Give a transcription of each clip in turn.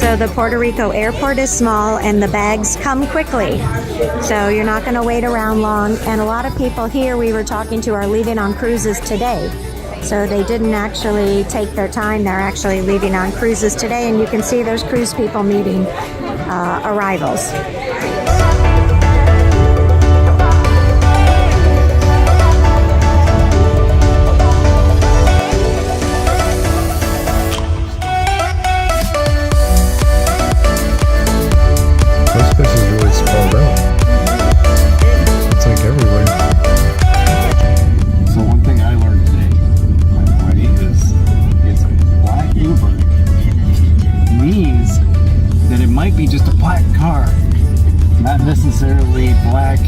So the Puerto Rico airport is small and the bags come quickly. So you're not going to wait around long. And a lot of people here we were talking to are leaving on cruises today. So they didn't actually take their time. They're actually leaving on cruises today. And you can see there's cruise people meeting arrivals. This place is really sprawled out. It's like everywhere. So one thing I learned today, by the way, is it's a black Uber means that it might be just a black car, not necessarily black.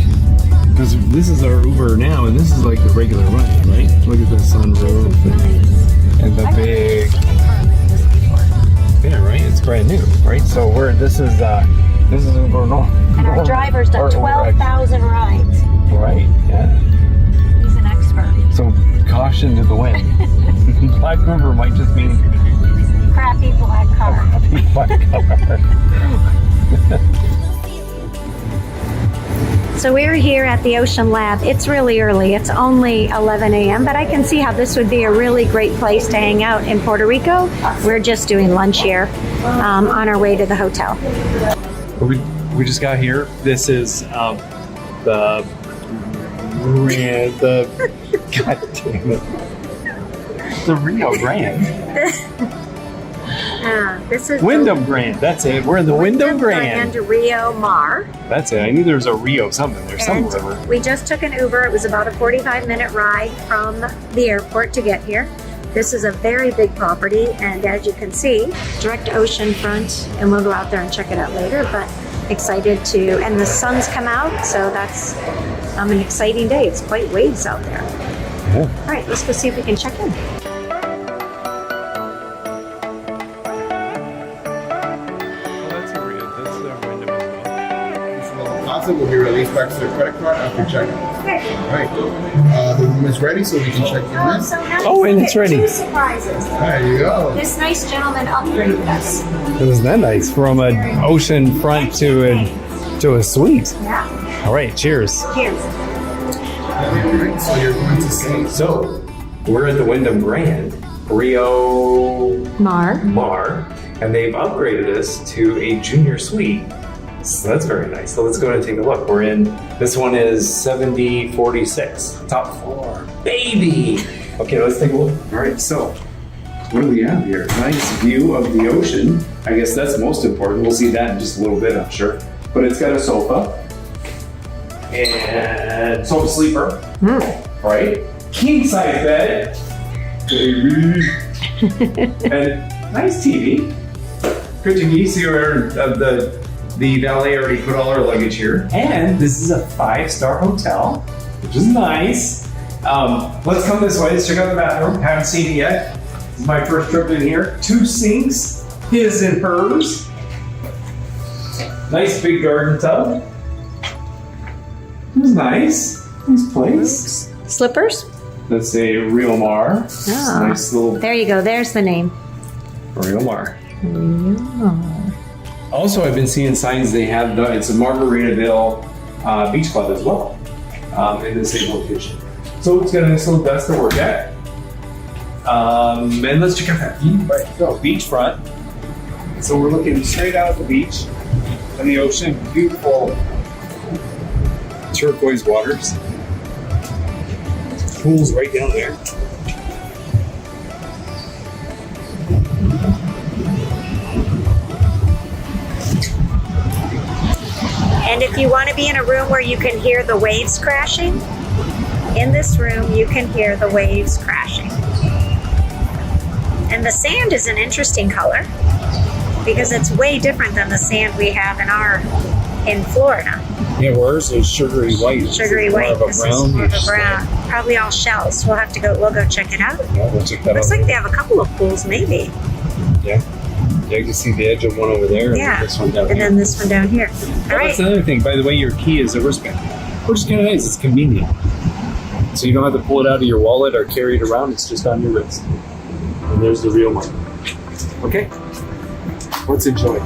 Because this is our Uber now, and this is like the regular ride, right? Look at the sunroof and the big. Yeah, right. It's brand new, right? So this is Uber normal. And our driver's done 12,000 rides. Right, yeah. He's an expert. So caution to the wind. Black Uber might just mean Crappy black car. crappy black car. So we're here at the Ocean Lab. It's really early. It's only 11 a.m., but I can see how this would be a really great place to hang out in Puerto Rico. We're just doing lunch here on our way to the hotel. We just got here. This is God damn it. The Rio Grande. This is Wyndham Grand. That's it. We're in the Wyndham Grand. Rio Mar. That's it. I knew there was a Rio something there. And somewhere. we just took an Uber. It was about a 45-minute ride from the airport to get here. This is a very big property, and as you can see, direct ocean front, and we'll go out there and check it out later, but excited to, and the sun's come out, so that's an exciting day. It's quite waves out there. Yeah. All right, let's go see if we can check in. Will be released back to the credit card after check-in. Okay. All right. The room is ready, so we can check you in. So now Oh, and it's ready. Two surprises. There you go. This nice gentleman upgraded us. Isn't that nice? From an ocean front to a suite. Yeah. All right, cheers. Cheers. All right, so you're going to see. So, we're at the Wyndham Grand, Rio Mar. and they've upgraded us to a junior suite. So that's very nice. So let's go and take a look. We're in, this one is 7046, top floor. Baby! Okay, let's take a look. All right, so what do we have here? Nice view of the ocean. I guess that's most important. We'll see that in just a little bit, I'm sure. But it's got a sofa and sofa sleeper, right? King size bed, baby, and nice TV. Good TV. See where the valet already put all our luggage here. And this is a 5-star hotel, which is nice. Let's come this way. Let's check out the bathroom. Haven't seen it yet. This is my first trip in here. 2 sinks, his and hers. Nice big garden tub. It was nice. Nice place. Slippers? That's a Rio Mar. Oh. Nice little There you go. There's the name. Rio Mar. Oh. Also, I've been seeing signs they have it's a Margaritaville beach club as well in the same location. So it's got a nice little desk to work at. And let's check out that view. Right, so beachfront. So we're looking straight out at the beach and the ocean. Beautiful turquoise waters. Pool's right down there. And if you want to be in a room where you can hear the waves crashing, in this room you can hear the waves crashing. And the sand is an interesting color because it's way different than the sand we have in Florida. Yeah, ours is sugary white. Sugary white. This is more of a brown. Probably all shells. We'll go check it out. Yeah, we'll check that Looks out. like they have a couple of pools, maybe. Yeah. Yeah, you can see the edge of one over there, Yeah. and this one down And here. then this one down here. All right. That's another thing, by the way, your key is a wristband, which is kind of nice. It's convenient. So you don't have to pull it out of your wallet or carry it around. It's just on your wrist. And there's the real one. Okay. Let's enjoy.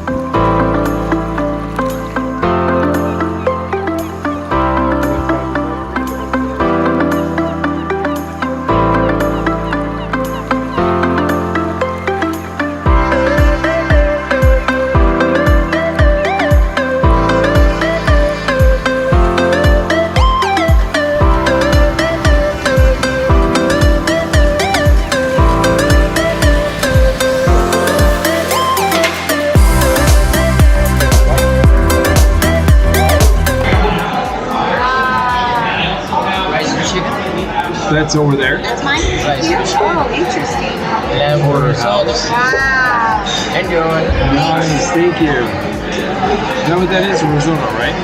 That's over there. That's mine? Oh, interesting. Lamb porterhouse. Wow. Enjoy. Nice, thank you. You know what that is? Risotto, right?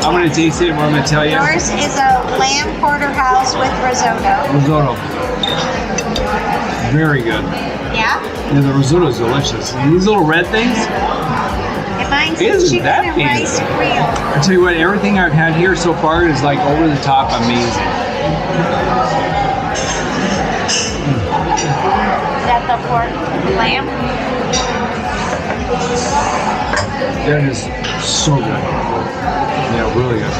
I'm going to taste it and I'm going to tell you. Yours is a lamb porterhouse with risotto. Risotto. Very good. Yeah? Yeah, the risotto is delicious. And these little red things, And mine's Isn't chicken that and fancy? rice grill. I tell you what, everything I've had here so far is like over the top amazing. Is that the pork lamb? That is so good. Yeah, really good.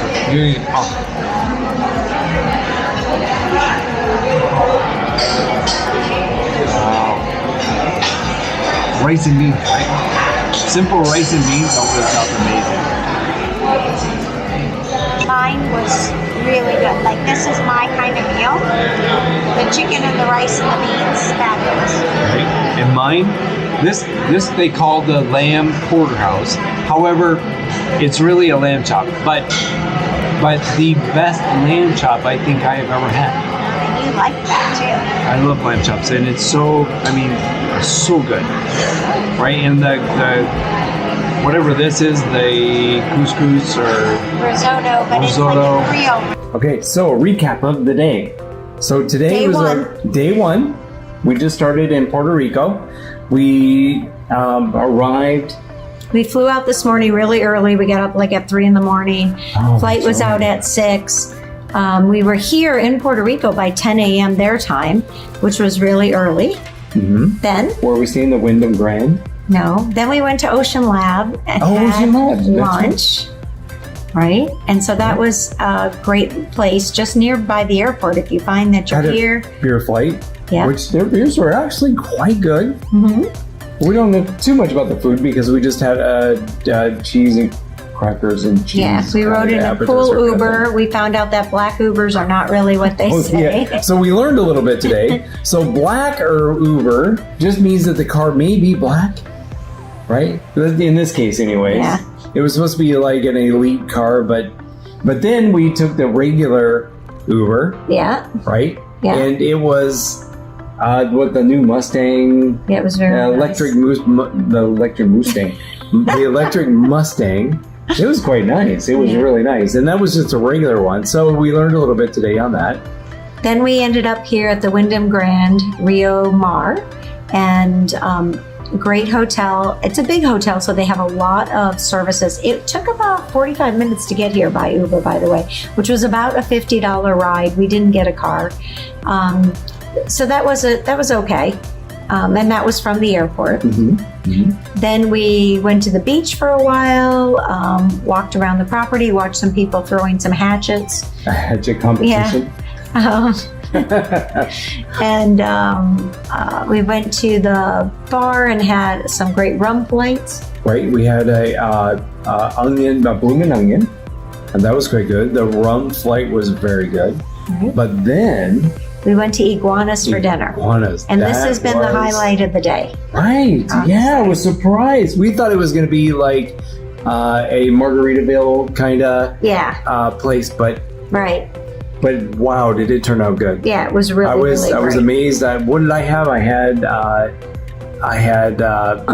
Wow. Rice and beans, right? Simple rice and beans over the top, amazing. Mine was really good. Like, this is my kind of meal. The chicken and the rice and the beans, fabulous. Right? And mine, this they call the lamb porterhouse. However, it's really a lamb chop, but the best lamb chop I think I have ever had. And you like that too. I love lamb chops, and it's so so good, right? And the whatever this is, the couscous or Risotto, but Risotto. it's like a Creole. Okay, so a recap of the day. So today Day was one. our day one. We just started in Puerto Rico. We arrived. We flew out this morning really early. We got up like at 3 a.m. Oh, Flight was sorry. out at 6. We were here in Puerto Rico by 10 a.m. their time, which was really early. Mm-hmm. Then, Where we stayed in the Wyndham Grand. no, then we went to Ocean Lab and Oh, had Ocean Lab, that's lunch. Right? And so that was a great place just nearby the airport. If you find that you're Had a here, beer flight, yeah. which their beers were actually quite good. Mhm. We don't know too much about the food because we just had cheese and crackers and cheese. Yeah, we rode in a appetizer cool kind of Uber. thing. We found out that black Ubers are not really what they Oh, say. yeah. So we learned a little bit today. So black or Uber just means that the car may be black, right? In this case, anyways. Yeah. It was supposed to be like an elite car, but then we took the regular Uber, Yeah, right? Yeah. And it was what the new Mustang, yeah, it was very nice. the electric Mustang, the electric Mustang. It was quite nice. It was Yeah. really nice, and that was just a regular one. So we learned a little bit today on that. Then we ended up here at the Wyndham Grand Rio Mar, and great hotel. It's a big hotel, so they have a lot of services. It took about 45 minutes to get here by Uber, by the way, which was about a $50 ride. We didn't get a car, so that was okay, and that was from the airport. Mm-hmm. Mm-hmm. Then we went to the beach for a while, walked around the property, watched some people throwing some hatchets. A hatchet competition. And we went to the bar and had some great rum flights. Right. We had a blooming onion, and that was quite good. The rum flight was very good. Right. But then We went to Iguanas for dinner. Iguanas. And this That has been the was- highlight of the day. Right. Yeah, I was surprised. We thought it was going to be like a Margaritaville kind of Yeah, place, but right. wow, did it turn out good? Yeah, it was really, I was really great. amazed. What did I have? I had. Oh,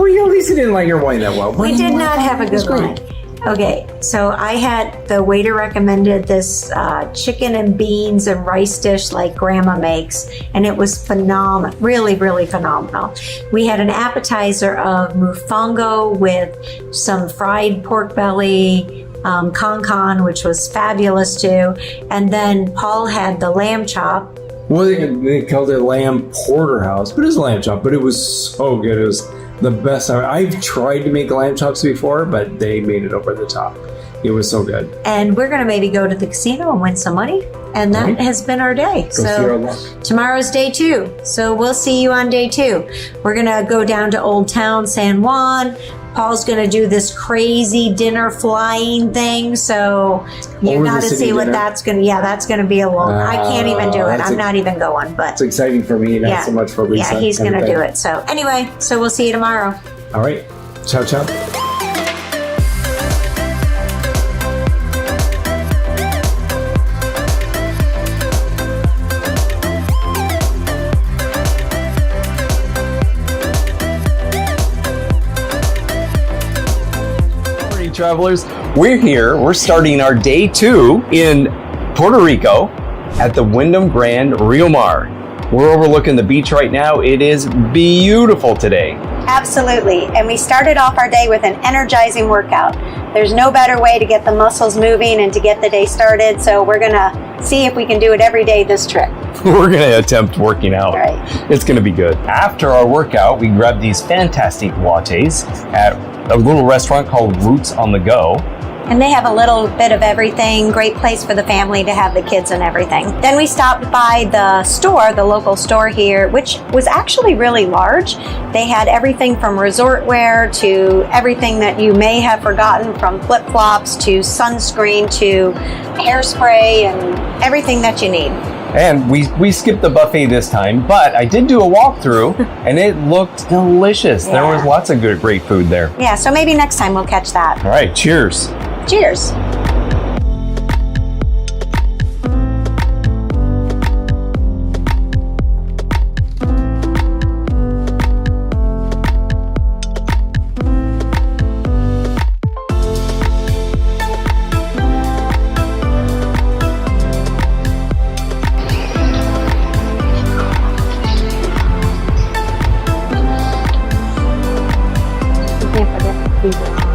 you at least you didn't like your wine that well. We did not have a It was good great. one. Okay, so I had, the waiter recommended this chicken and beans and rice dish like grandma makes, and it was phenomenal, really, really phenomenal. We had an appetizer of mofongo with some fried pork belly, con, which was fabulous too, and then Paul had the lamb chop Well, they called it lamb porterhouse, but it was a lamb chop. But it was so good. It was the best. I've tried to make lamb chops before, but they made it over the top. It was so good. And we're going to maybe go to the casino and win some money. And that has been our day. Go see our luck. Tomorrow's day 2. So we'll see you on day 2. We're going to go down to Old Town San Juan. Paul's going to do this crazy dinner flying thing. So you got to see what that's going to, that's going to be a long, I can't even do it. I'm not even going, but it's exciting for me, not so much for Lisa. Yeah, he's going to do it. So anyway, so we'll see you tomorrow. All right. Ciao, ciao. Travelers, we're starting our day 2 in Puerto Rico at the Wyndham Grand Rio Mar. We're overlooking the beach right now. It is beautiful today. Absolutely. And we started off our day with an energizing workout. There's no better way to get the muscles moving and to get the day started. So we're going to see if we can do it every day this trip. We're going to attempt working out. Right. It's going to be good. After our workout, we grabbed these fantastic lattes at a little restaurant called Roots on the Go. And they have a little bit of everything. Great place for the family to have the kids and everything. Then we stopped by the store, the local store here, which was actually really large. They had everything from resort wear to everything that you may have forgotten, from flip-flops to sunscreen to hairspray and everything that you need. And we skipped the buffet this time, but I did do a walkthrough and it looked delicious. Yeah. There was lots of great food there. Yeah, so maybe next time we'll catch that. All right, cheers. Cheers.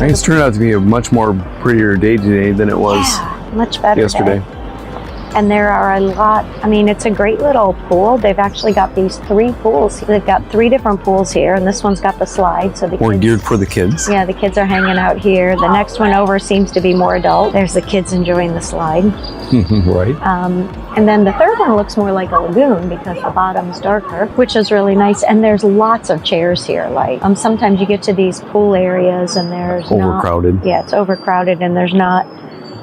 It's turned out to be a much more prettier day today than it was much better yesterday. Day. And there are a lot, I mean, it's a great little pool. They've actually got these 3 pools. They've got 3 different pools here, and this one's got the slide. So the More kids, geared for the kids. Yeah, the kids are hanging out here. The next one over seems to be more adult. There's the kids enjoying the slide. Right. And then the third one looks more like a lagoon because the bottom's darker, which is really nice. And there's lots of chairs here. Like sometimes you get to these pool areas and there's overcrowded. It's overcrowded and there's not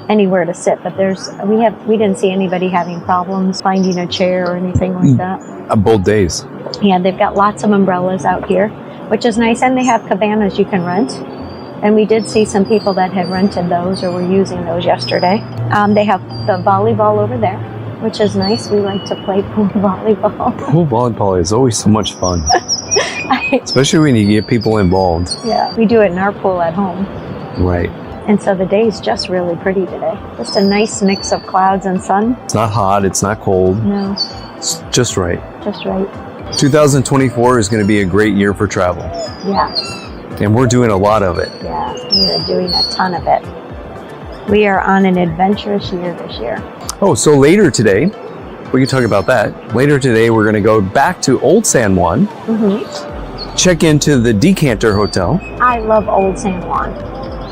anywhere to sit. But we didn't see anybody having problems finding a chair or anything like that. Both days. Yeah, they've got lots of umbrellas out here, which is nice. And they have cabanas you can rent. And we did see some people that had rented those or were using those yesterday. They have the volleyball over there, which is nice. We like to play pool volleyball. Pool volleyball is always so much fun. Especially when you get people involved. Yeah, we do it in our pool at home. Right. And so the day's just really pretty today. Just a nice mix of clouds and sun. It's not hot, it's not cold. No. It's just right. Just right. 2024 is going to be a great year for travel. Yeah. And we're doing a lot of it. Yeah, we are doing a ton of it. We are on an adventurous year this year. Oh, so later today, we can talk about that. Later today, we're going to go back to Old San Juan, check into the Decanter Hotel. I love Old San Juan.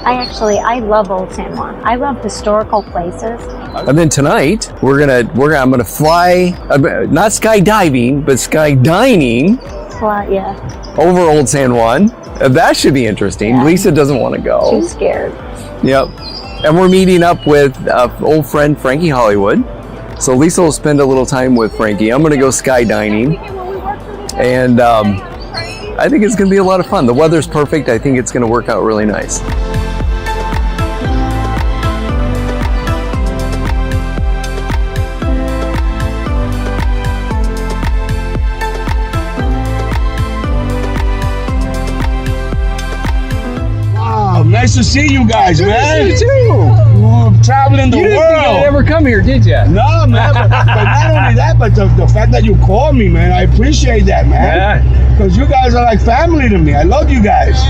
I love Old San Juan. I love historical places. And then tonight, I'm gonna fly, not skydiving, but skydining over Old San Juan. That should be interesting. Yeah. Lisa doesn't want to go. She's scared. Yep. And we're meeting up with old friend Frankie Hollywood. So Lisa will spend a little time with Frankie. I'm gonna go skydining. And I think it's gonna be a lot of fun. The weather's perfect. I think it's gonna work out really nice. Nice to see you guys, man. You too. Traveling the You didn't world. think I'd ever come here, did you? No, man. But not only that, but the fact that you called me, man, I appreciate that, man. Because you guys are like family to me. I love you guys.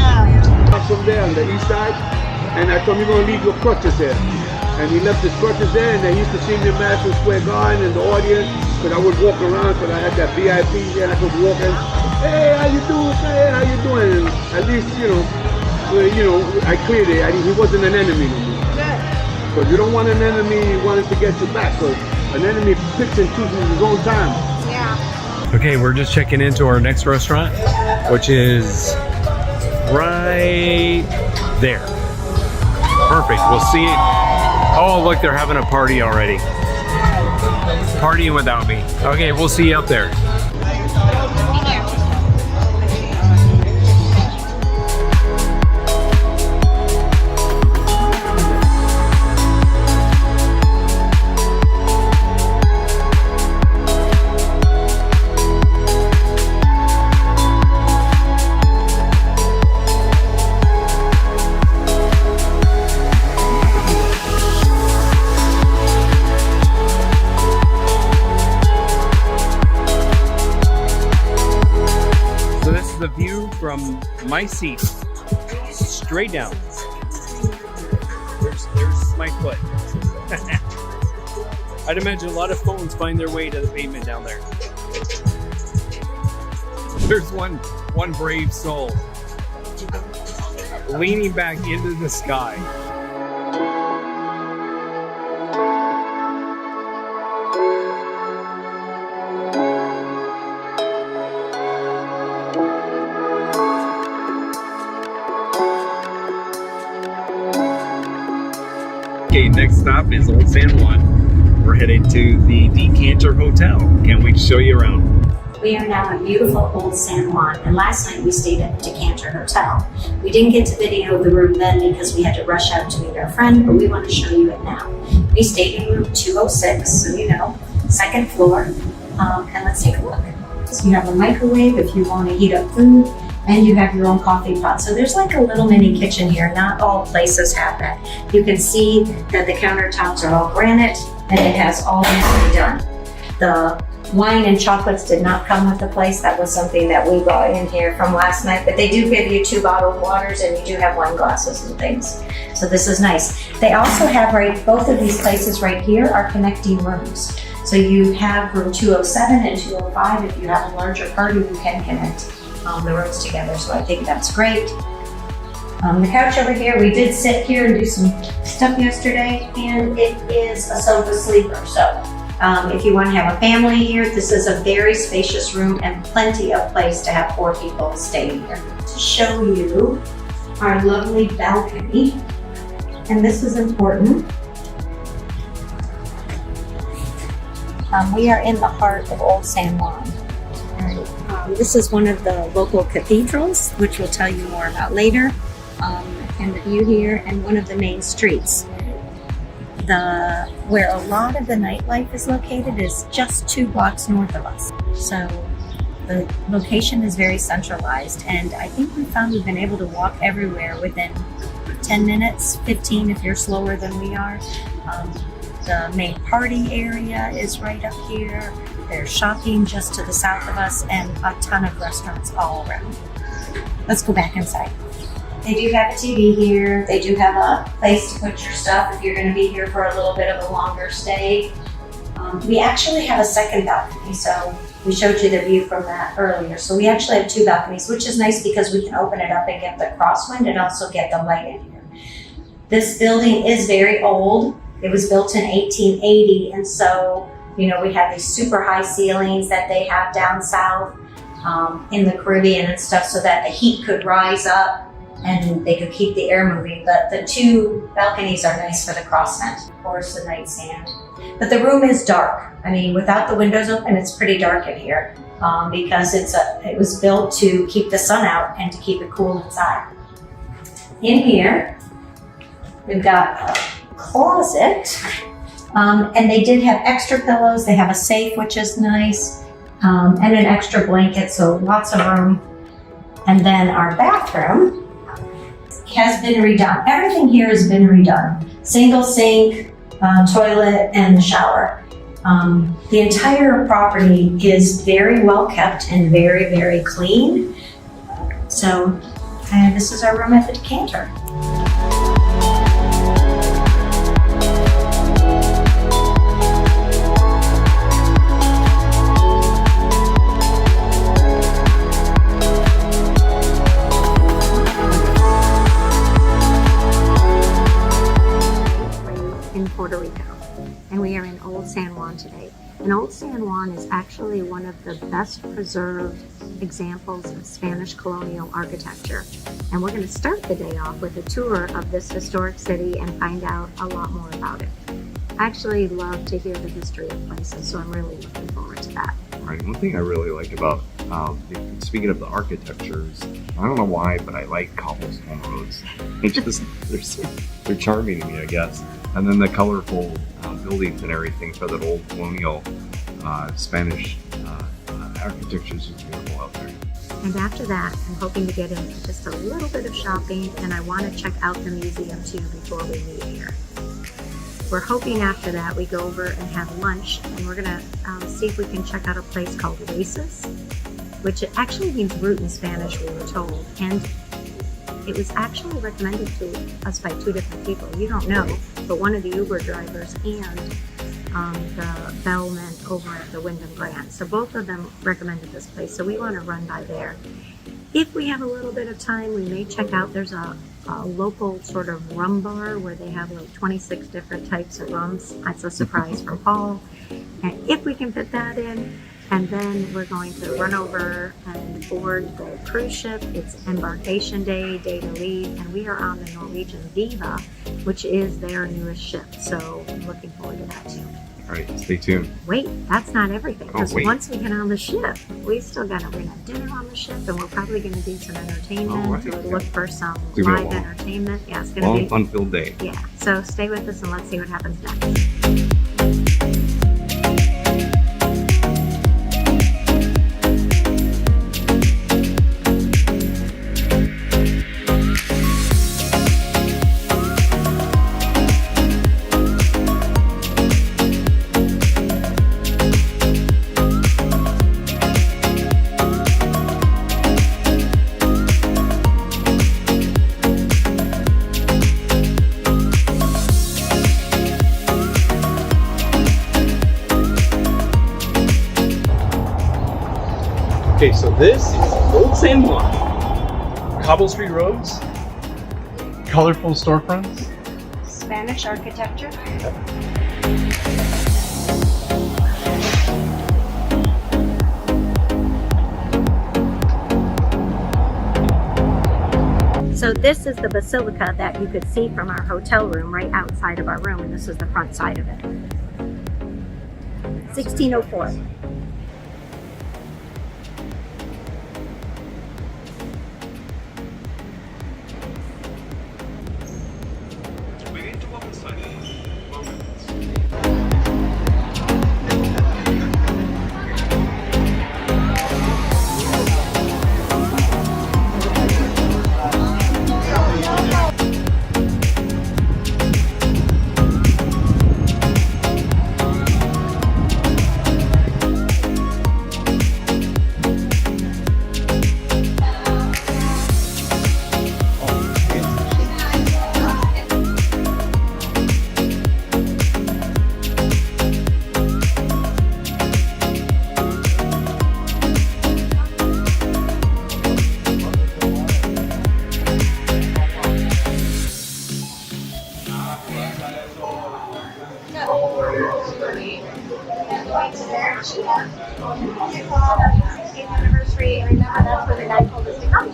From there on the east side, and I told you going to leave your crutches there. and he left his crutches there, and they used to see me in Madison Square Garden in the audience, because I would walk around, because I had that VIP there, and I could walk in, hey, how you doing? Hey, how you doing? And at least, I cleared it. He wasn't an enemy to me. Because you don't want an enemy wanting to get you back, because an enemy picks and chooses his own time. Okay, we're just checking into our next restaurant, which is right there. Perfect. We'll see it. Oh, look, they're having a party already. Partying without me. Okay, we'll see you up there. The view from my seat straight down. There's my foot. I'd imagine a lot of phones find their way to the pavement down there. There's one brave soul leaning back into the sky. Okay, next stop is Old San Juan. We're headed to the Decanter Hotel. Can't wait to show you around. We are now in beautiful Old San Juan, and last night we stayed at the Decanter Hotel. We didn't get to video the room then because we had to rush out to meet our friend, but we want to show you it now. We stayed in room 206, so you know, second floor, and let's take a look. So you have a microwave if you want to heat up food, and you have your own coffee pot. So there's like a little mini kitchen here. Not all places have that. You can see that the countertops are all granite, and it has all this done. The wine and chocolates did not come with the place. That was something that we brought in here from last night, but they do give you 2 bottled waters, and you do have wine glasses and things. So this is nice. They also have both of these places right here are connecting rooms. So you have room 207 and 205. If you have a larger party, you can connect the rooms together. So I think that's great. The couch over here, we did sit here and do some stuff yesterday, and it is a sofa sleeper. So if you want to have a family here, this is a very spacious room and plenty of place to have 4 people staying here. To show you our lovely balcony, and this is important. We are in the heart of Old San Juan. This is one of the local cathedrals, which we'll tell you more about later. And the view here, and one of the main streets. Where a lot of the nightlife is located is just 2 blocks north of us. So the location is very centralized, and I think we found we've been able to walk everywhere within 10 minutes, 15 if you're slower than we are. The main party area is right up here. There's shopping just to the south of us, and a ton of restaurants all around. Let's go back inside. They do have a TV here. They do have a place to put your stuff if you're going to be here for a little bit of a longer stay. We actually have a second balcony, so we showed you the view from that earlier. So we actually have 2 balconies, which is nice because we can open it up and get the crosswind and also get the light in here. This building is very old. It was built in 1880, and so, you know, we have these super high ceilings that they have down south in the Caribbean and stuff, so that the heat could rise up and they could keep the air moving. But the 2 balconies are nice for the cross vent, of course, the nightstand. But the room is dark. I mean, without the windows open, it's pretty dark in here because it was built to keep the sun out and to keep it cool inside. In here, we've got a closet, and they did have extra pillows. They have a safe, which is nice, and an extra blanket, so lots of room. And then our bathroom has been redone. Everything here has been redone. Single sink, toilet, and the shower. The entire property is very well kept and very, very clean. So, and this is our room at the Decanter. Juan today. And Old San Juan is actually one of the best preserved examples of Spanish colonial architecture. And we're going to start the day off with a tour of this historic city and find out a lot more about it. I actually love to hear the history of places, so I'm really looking forward to that. Right. One thing I really like about, speaking of the architectures, I don't know why, but I like cobblestone roads. It's just, they're charming to me, I guess. And then the colorful buildings and everything for that old colonial Spanish architecture is just beautiful out there. And after that, I'm hoping to get into just a little bit of shopping, and I want to check out the museum too before we leave here. We're hoping after that we go over and have lunch, and we're gonna see if we can check out a place called Races, which actually means root in Spanish, we were told. And it was actually recommended to us by two different people. You don't know, but one of the Uber drivers and the bellman over at the Wyndham Grand. So both of them recommended this place, so we want to run by there. If we have a little bit of time, we may check out, there's a local sort of rum bar where they have like 26 different types of rums. That's a surprise from Paul. And if we can fit that in, and then we're going to run over and board the cruise ship. It's embarkation day to leave, and we are on the Norwegian Viva, which is their newest ship. So I'm looking forward to that too. All right, stay tuned. Wait, that's not everything. Because wait. once we get on the ship, we're gonna have dinner on the ship, and we're probably gonna do some entertainment. All right, We'll look for some It's gonna be a live long- entertainment. Yeah, it's gonna Long, be fun-filled day. yeah. So stay with us and let's see what happens next. Okay, so this is Old San Juan. Cobble street roads, colorful storefronts. Spanish architecture. So this is the basilica that you could see from our hotel room right outside of our room, and this is the front side of it. 1604.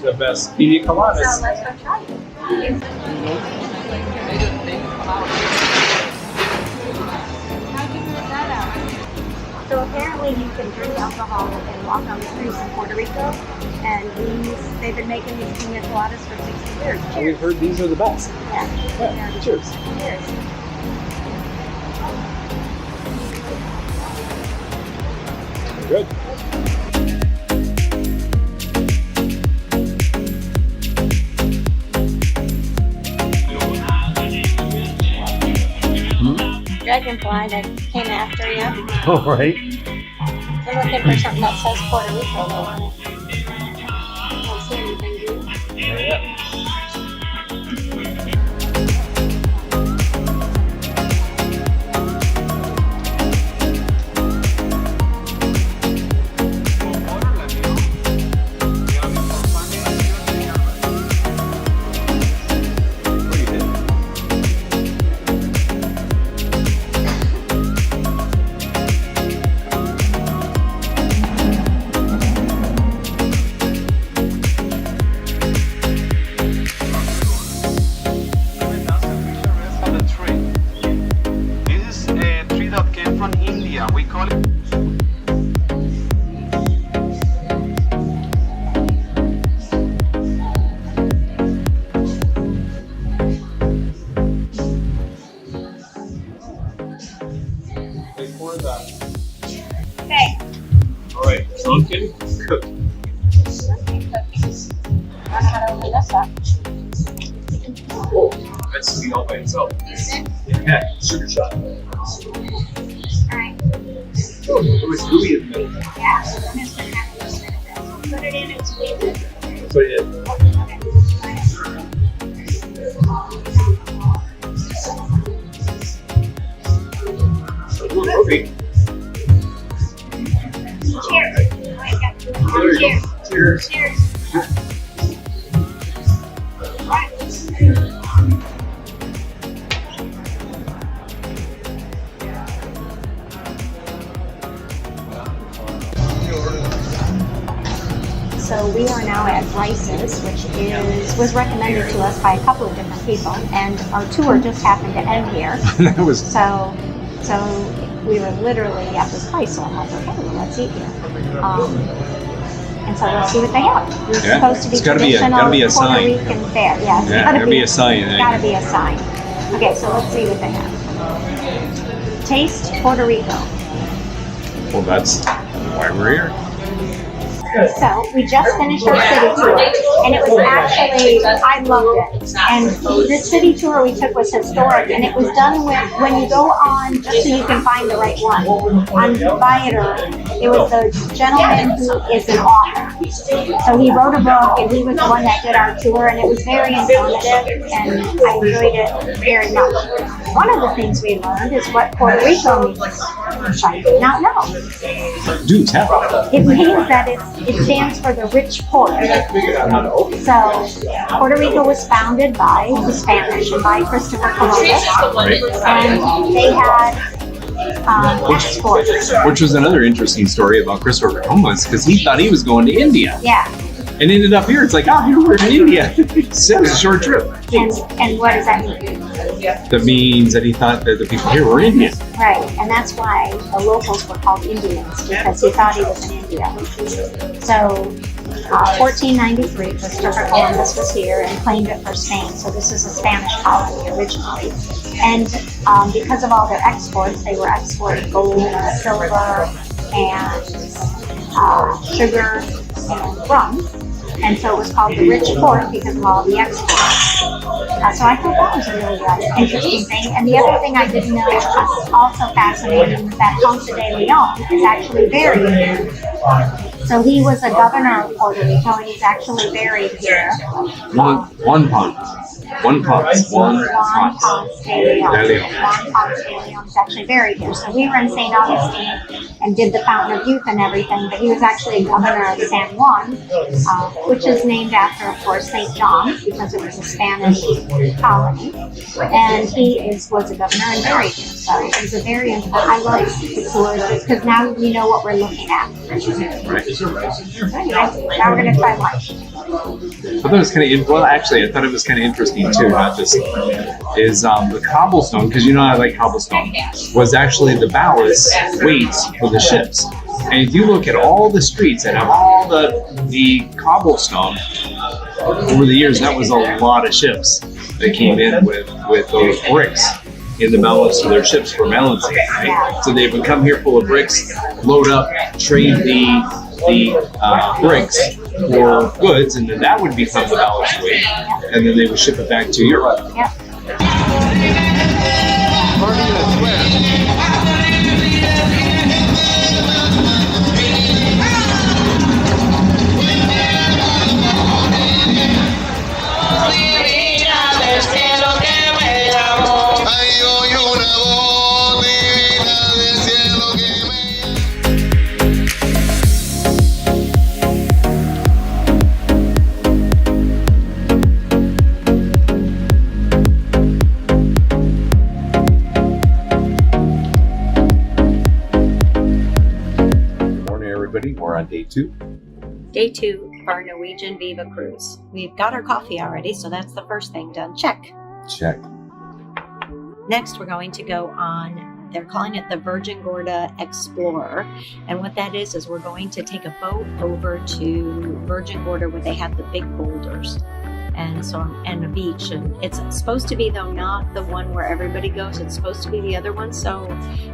The best pina coladas. So let's go try it. So apparently you can drink alcohol and walk on the streets in Puerto Rico, and they've been making these pina coladas for 60 years. And we've heard these are the best. Yeah. Cheers. Cheers. Good. Dragonfly that came after you. All right. I'm looking for something that says Puerto Rico though on it. I don't see anything, do you? Oh, that's sweet all by itself. Yeah, sugar shot. Oh, it was gooey in the middle. Yeah, so then it's going to have a little bit of this. Put it in and squeeze it. So yeah. Okay. Cheers. Cheers. Cheers. So we are now at Rice's, which was recommended to us by a couple of different people, and our tour just happened to end here. That was So we were literally at this place, so I'm like, okay, well, let's eat here. And so let's see what they have. It's Yeah, supposed to be it's gotta be a- traditional gotta be a Puerto sign. Rican fare. Yeah, it's Yeah, gotta gotta be a sign, eh? Gotta be a sign. Okay, so let's see what they have. Taste Puerto Rico. well, that's why we're here. So we just finished our city tour, and it was actually, I loved it. And the city tour we took was historic, and it was done with, when you go on, just so you can find the right one, on Viator, it was the gentleman who is an author. So he wrote a book, and he was the one that did our tour, and it was very informative, and I enjoyed it very much. One of the things we learned is what Puerto Rico means, which I did not know. Do tell. It means that it stands for the rich port. So Puerto Rico was founded by the Spanish and by Christopher Columbus, and they had exports. Which was another interesting story about Christopher Columbus, because he thought he was going to India Yeah, and ended up here. It's like, oh, here we're in India. So it was a short trip. and what does that mean? That means that he thought that the people here were Indian. Right, and that's why the locals were called Indians, because he thought he was in India. So 1493, Christopher Columbus was here and claimed it for Spain. So this is a Spanish colony originally. And because of all their exports, they were exporting gold and silver and sugar and rum. And so it was called the rich port because of all the exports. So I thought that was a really interesting thing. And the other thing I didn't know, which was also fascinating, was that Ponce de Leon is actually buried here. So he was a governor of Puerto Rico, and he's actually buried here. One Ponce de Leon. Juan Ponce de Leon is actually buried here. So we were in St. Augustine and did the Fountain of Youth and everything, but he was actually governor of San Juan, which is named after, of course, St. John, because it was a Spanish colony. And he was a governor and buried here. So it was a very important, I love the tours because now we know what we're looking at. So anyway, now we're going to try lunch. I thought it was kind of, well, actually, I thought it was kind of interesting too. Not just is the cobblestone, because you know I like cobblestone, was actually the ballast weights for the ships. And if you look at all the streets that have all the cobblestone over the years, that was a lot of ships that came in with those bricks in the ballast of their ships for balancing. Right? So they would come here full of bricks, load up, trade the bricks for goods, and then that would become the ballast weight, and then they would ship it back to Europe. Yep. We're on day 2. Day 2 of our Norwegian Viva cruise. We've got our coffee already, so that's the first thing done. Check. Check. Next, we're going to go on, they're calling it the Virgin Gorda Explorer. And what that is we're going to take a boat over to Virgin Gorda where they have the big boulders. and a beach, and it's supposed to be, though, not the one where everybody goes. It's supposed to be the other one. So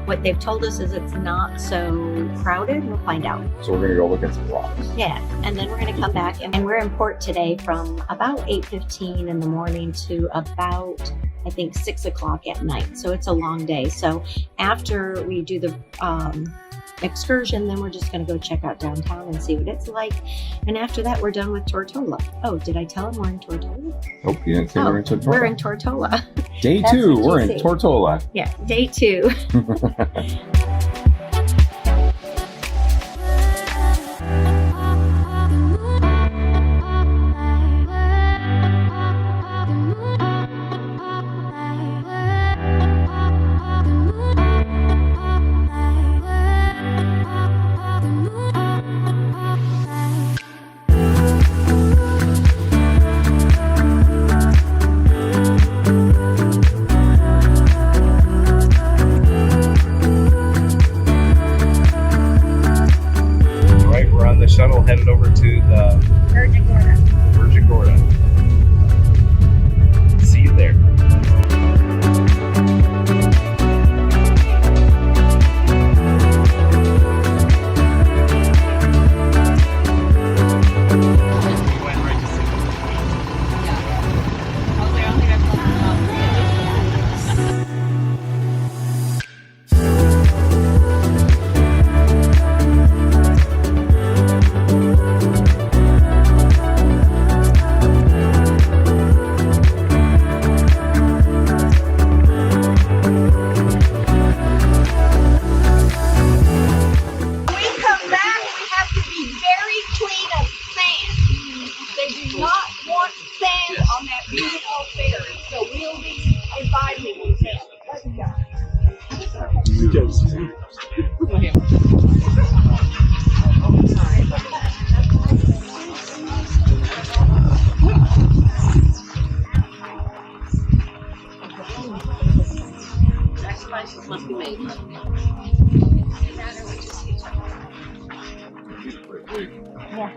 what they've told us is it's not so crowded. We'll find out. So we're gonna go look at some rocks. Yeah, and then we're going to come back, and we're in port today from about 8:15 in the morning to about, I think, 6 o'clock at night. So it's a long day. So after we do the excursion, then we're just going to go check out downtown and see what it's like. And after that, we're done with Tortola. Oh, did I tell him we're in Tortola? Nope, you didn't say we're in Tortola. We're in Tortola. Day That's 2, what we're you in see. Tortola. Yeah, day 2. All right, we're on the shuttle headed over to the Virgin Gorda. See you there. Must be made. Yeah.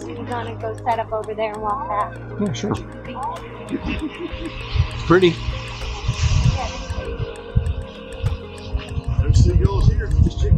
You gonna go set up over there and walk back? Yeah, sure. Pretty. There's seagulls here. Just check.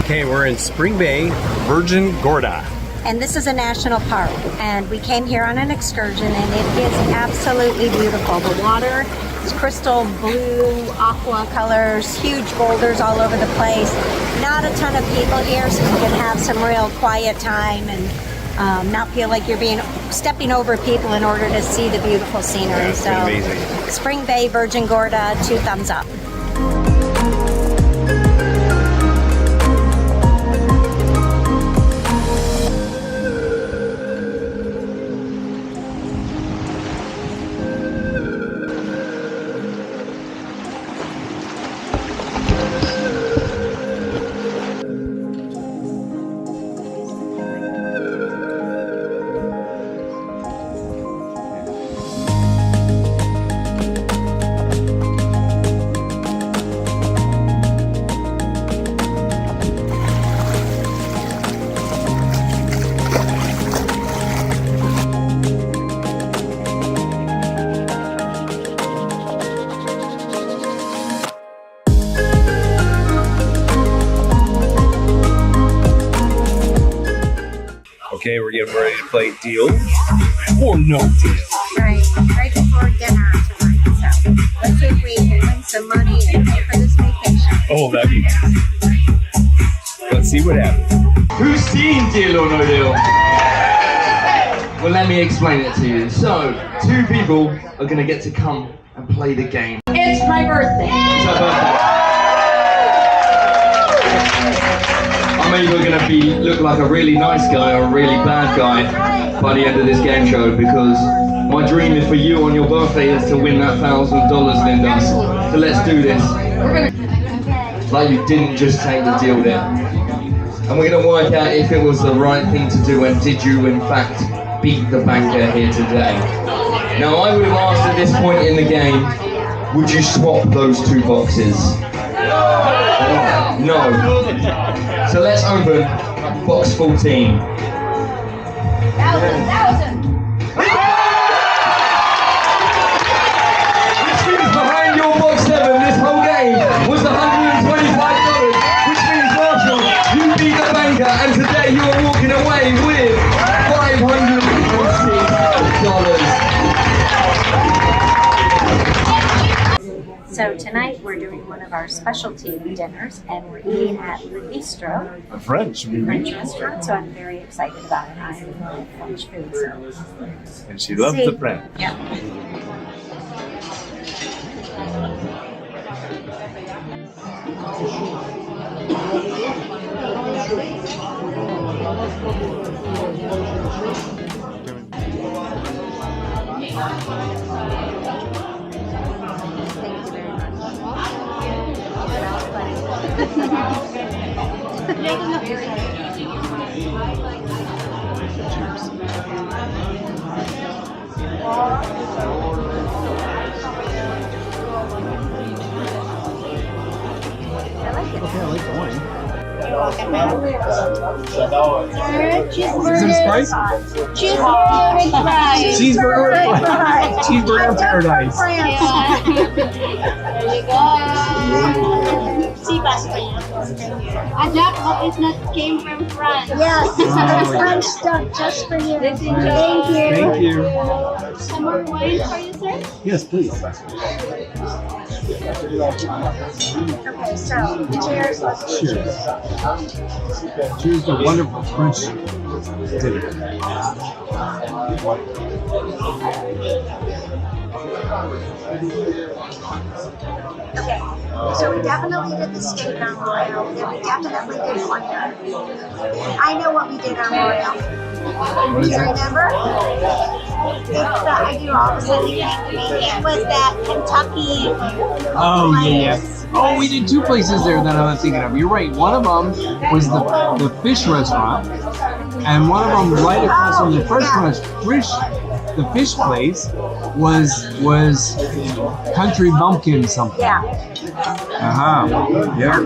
Okay, we're in Spring Bay, Virgin Gorda. And this is a national park, and we came here on an excursion, and it is absolutely beautiful. The water is crystal blue, aqua colors, huge boulders all over the place. Not a ton of people here, so you can have some real quiet time and not feel like you're stepping over people in order to see the beautiful scenery. Yeah, it's so, amazing. Spring Bay, Virgin Gorda, 2 thumbs up. Okay, we're getting ready to play Deal or No Deal. Right before dinner tonight. So let's see if we can win some money and pay for this vacation. Oh, that'd be nice. Let's see what happens. Who's seen Deal or No Deal? Well, let me explain it to you. So, 2 people are going to get to come and play the game. It's my birthday. It's her birthday. I'm either going to look like a really nice guy or a really bad guy by the end of this game show, because my dream is for you on your birthday is to win that $1,000, Linda. So let's do this. Like you didn't just take the deal there. And we're going to work out if it was the right thing to do, and did you in fact beat the banker here today. Now I would have asked at this point in the game, would you swap those 2 boxes? No. So let's open box 14. 1,000. Which means behind your box 7 this whole game was the $125, which means Marshall, you beat the banker, and today you are walking away with $506. So tonight we're doing one of our specialty dinners, and we're eating at Le Bistro, A French. French restaurant. So I'm very excited about it. I love French food. So. And she loves See. the French. Yeah. Cheeseburger. Cheeseburger with fries. Cheeseburger paradise. There you go. A duck, but it's not came from France. Yes, French duck just for you. Thank you. Thank you. Some more wine for you, sir? Yes, please. Okay, so cheers. Let's Cheers. Cheers to wonderful French dinner. Okay, so we definitely did the steak on Royal, and we definitely did wonder. I know what we did on Royal. Do you remember? I do all of a sudden it came to me. It was that Kentucky. Oh, yeah. Oh, we did 2 places there that I'm thinking of. You're right. One of them was the fish restaurant, and one of them right across from the first one, the fish place was Country Bumpkin something. Yeah. Yeah.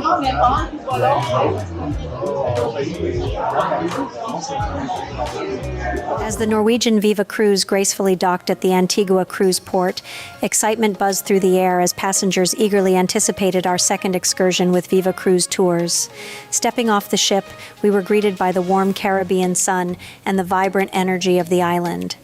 As the Norwegian Viva cruise gracefully docked at the Antigua cruise port, excitement buzzed through the air as passengers eagerly anticipated our second excursion with Viva Cruise Tours. Stepping off the ship, we were greeted by the warm Caribbean sun and the vibrant energy of the island.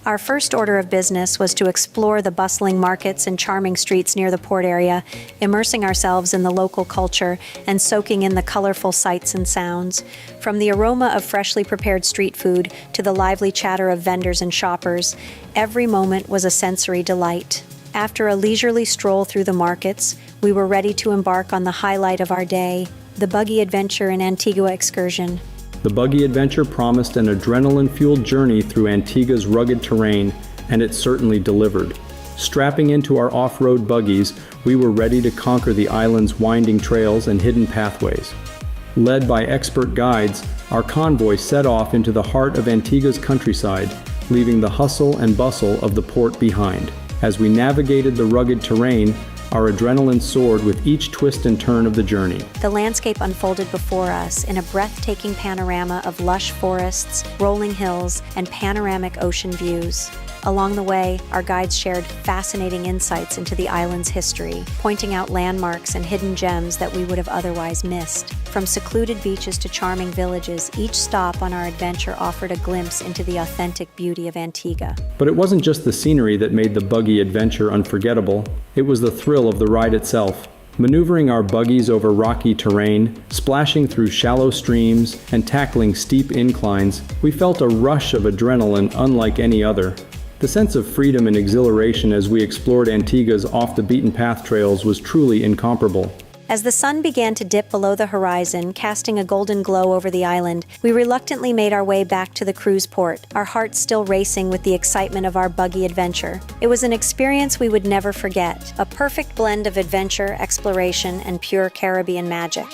Our first order of business was to explore the bustling markets and charming streets near the port area, immersing ourselves in the local culture and soaking in the colorful sights and sounds. From the aroma of freshly prepared street food to the lively chatter of vendors and shoppers, every moment was a sensory delight. After a leisurely stroll through the markets, we were ready to embark on the highlight of our day, the buggy adventure and Antigua excursion. The buggy adventure promised an adrenaline-fueled journey through Antigua's rugged terrain, and it certainly delivered. Strapping into our off-road buggies, we were ready to conquer the island's winding trails and hidden pathways. Led by expert guides, our convoy set off into the heart of Antigua's countryside, leaving the hustle and bustle of the port behind. As we navigated the rugged terrain, our adrenaline soared with each twist and turn of the journey. The landscape unfolded before us in a breathtaking panorama of lush forests, rolling hills, and panoramic ocean views. Along the way, our guides shared fascinating insights into the island's history, pointing out landmarks and hidden gems that we would have otherwise missed. From secluded beaches to charming villages, each stop on our adventure offered a glimpse into the authentic beauty of Antigua. But it wasn't just the scenery that made the buggy adventure unforgettable. It was the thrill of the ride itself. Maneuvering our buggies over rocky terrain, splashing through shallow streams, and tackling steep inclines, we felt a rush of adrenaline unlike any other. The sense of freedom and exhilaration as we explored Antigua's off-the-beaten-path trails was truly incomparable. As the sun began to dip below the horizon, casting a golden glow over the island, we reluctantly made our way back to the cruise port, our hearts still racing with the excitement of our buggy adventure. It was an experience we would never forget, a perfect blend of adventure, exploration, and pure Caribbean magic.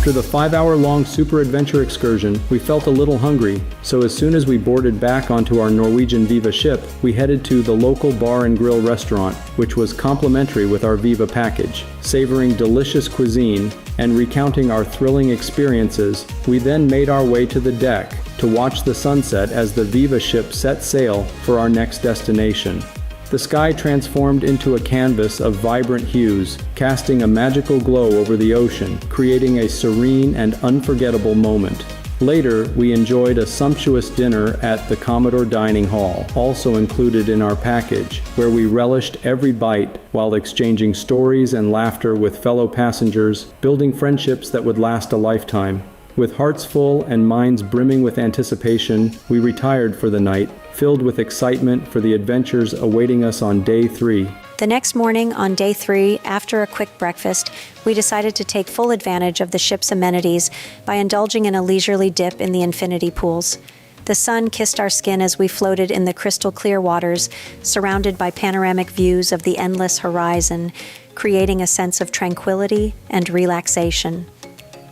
After the 5-hour-long super adventure excursion, we felt a little hungry, so as soon as we boarded back onto our Norwegian Viva ship, we headed to the local bar and grill restaurant, which was complimentary with our Viva package. Savoring delicious cuisine and recounting our thrilling experiences, we then made our way to the deck to watch the sunset as the Viva ship set sail for our next destination. The sky transformed into a canvas of vibrant hues, casting a magical glow over the ocean, creating a serene and unforgettable moment. Later, we enjoyed a sumptuous dinner at the Commodore Dining Hall, also included in our package, where we relished every bite while exchanging stories and laughter with fellow passengers, building friendships that would last a lifetime. With hearts full and minds brimming with anticipation, we retired for the night, filled with excitement for the adventures awaiting us on day 3. The next morning, on day 3, after a quick breakfast, we decided to take full advantage of the ship's amenities by indulging in a leisurely dip in the infinity pools. The sun kissed our skin as we floated in the crystal clear waters, surrounded by panoramic views of the endless horizon, creating a sense of tranquility and relaxation.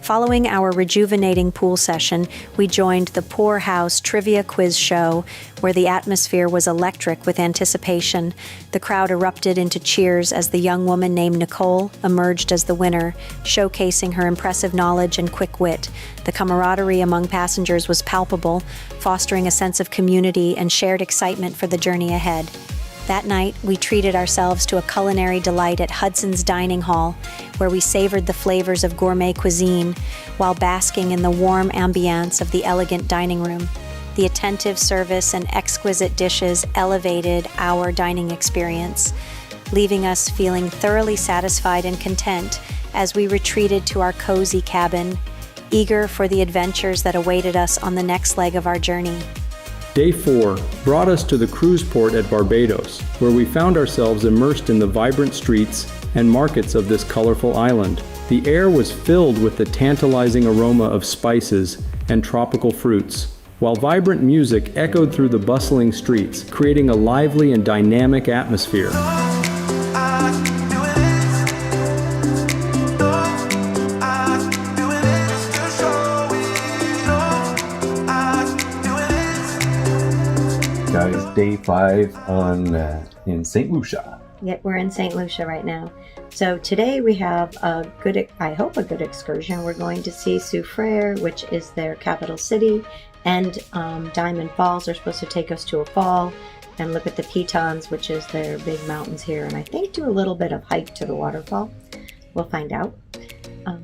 Following our rejuvenating pool session, we joined the Poor House Trivia Quiz Show, where the atmosphere was electric with anticipation. The crowd erupted into cheers as the young woman named Nicole emerged as the winner, showcasing her impressive knowledge and quick wit. The camaraderie among passengers was palpable, fostering a sense of community and shared excitement for the journey ahead. That night, we treated ourselves to a culinary delight at Hudson's Dining Hall, where we savored the flavors of gourmet cuisine while basking in the warm ambiance of the elegant dining room. The attentive service and exquisite dishes elevated our dining experience, leaving us feeling thoroughly satisfied and content as we retreated to our cozy cabin, eager for the adventures that awaited us on the next leg of our journey. Day 4 brought us to the cruise port at Barbados, where we found ourselves immersed in the vibrant streets and markets of this colorful island. The air was filled with the tantalizing aroma of spices and tropical fruits, while vibrant music echoed through the bustling streets, creating a lively and dynamic atmosphere. Guys, day 5 in St. Lucia. Yep, we're in St. Lucia right now. So today we have a good, I hope a good excursion. We're going to see Soufrière, which is their capital city, and Diamond Falls are supposed to take us to a fall and look at the pitons, which is their big mountains here, and I think do a little bit of hike to the waterfall. We'll find out.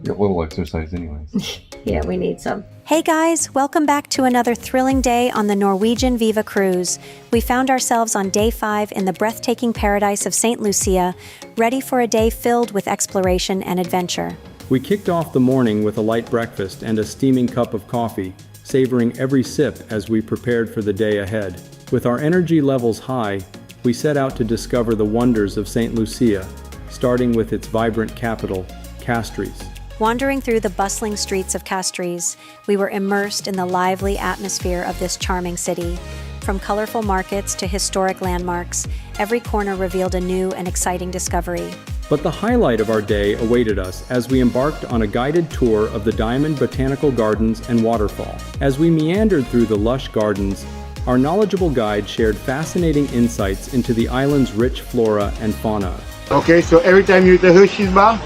Get a little exercise anyways. Yeah, we need some. Hey guys, welcome back to another thrilling day on the Norwegian Viva cruise. We found ourselves on day 5 in the breathtaking paradise of St. Lucia, ready for a day filled with exploration and adventure. We kicked off the morning with a light breakfast and a steaming cup of coffee, savoring every sip as we prepared for the day ahead. With our energy levels high, we set out to discover the wonders of St. Lucia, starting with its vibrant capital, Castries. Wandering through the bustling streets of Castries, we were immersed in the lively atmosphere of this charming city. From colorful markets to historic landmarks, every corner revealed a new and exciting discovery. But the highlight of our day awaited us as we embarked on a guided tour of the Diamond Botanical Gardens and Waterfall. As we meandered through the lush gardens, our knowledgeable guide shared fascinating insights into the island's rich flora and fauna. Okay, so every time you eat a Hershey's bar,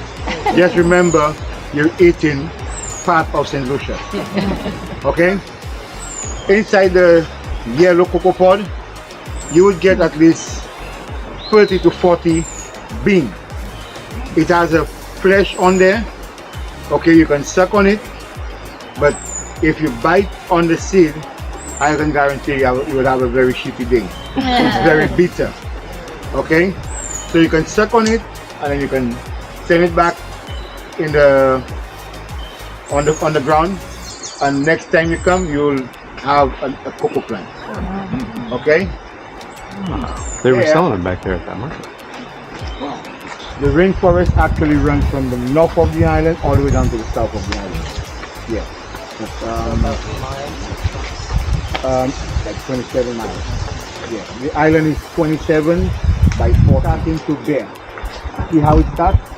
just remember you're eating part of St. Lucia. Okay? Inside the yellow cocoa pod, you would get at least 30 to 40 beans. It has a flesh on there. Okay, you can suck on it, but if you bite on the seed, I can guarantee you will have a very shitty day. It's very bitter. Okay? So you can suck on it and then you can send it back in the on the ground, and next time you come you'll have a cocoa plant. Okay? They were selling them back there at that market. The rainforest actually runs from the north of the island all the way down to the south of the island. Yeah. Like 27 miles. Yeah. The island is 27 by 4, starting to there. See how it starts?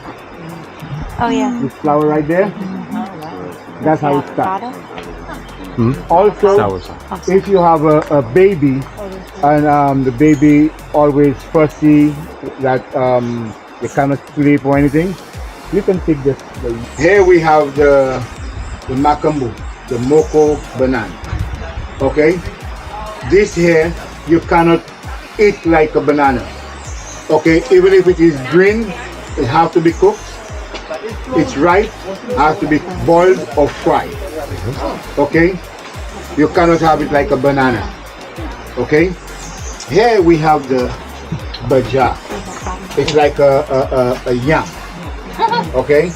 Oh yeah. This flower right there. That's how it starts. Hmm? Also, Soursop. if you have a baby and the baby always fussy, that they cannot sleep or anything, you can take this. Here we have the macambu, the moco banana. Okay, this here you cannot eat like a banana. Okay, even if it is green, it has to be cooked. It's ripe, has to be boiled or fried. Okay, you cannot have it like a banana. Okay, here we have the baja. It's like a yam. Okay,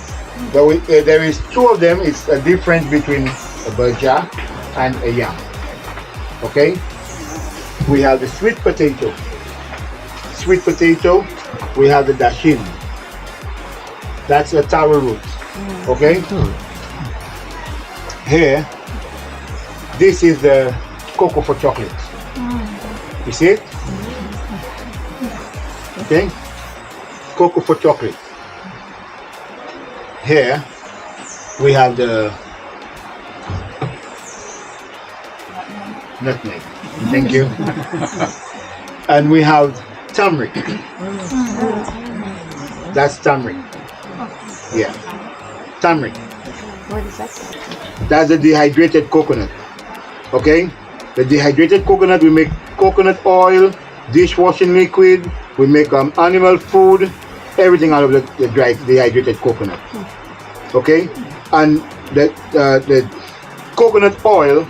but there is two of them. It's a difference between a baja and a yam. Okay, we have the sweet potato. Sweet potato, we have the dashin. That's a taro root. Okay, here, this is the cocoa for chocolate. You see it? Okay, cocoa for chocolate. Here we have the nutmeg. Thank you. And we have turmeric. That's turmeric. Yeah, turmeric. What is that? That's the dehydrated coconut. Okay, the dehydrated coconut, we make coconut oil, dishwashing liquid, we make animal food, everything out of the dry dehydrated coconut. Okay, and the coconut oil,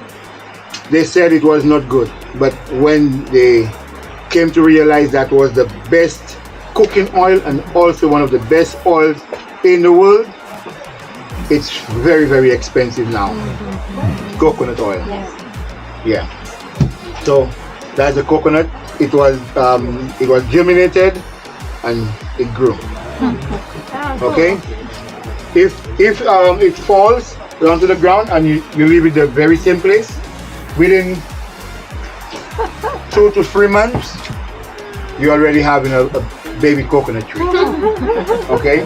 they said it was not good, but when they came to realize that was the best cooking oil and also one of the best oils in the world, it's very, very expensive now. Coconut oil. Yeah. So that's the coconut. It was germinated and it grew. Okay. If it falls onto the ground and you leave it the very same place, within 2 to 3 months, you're already having a baby coconut tree. Okay.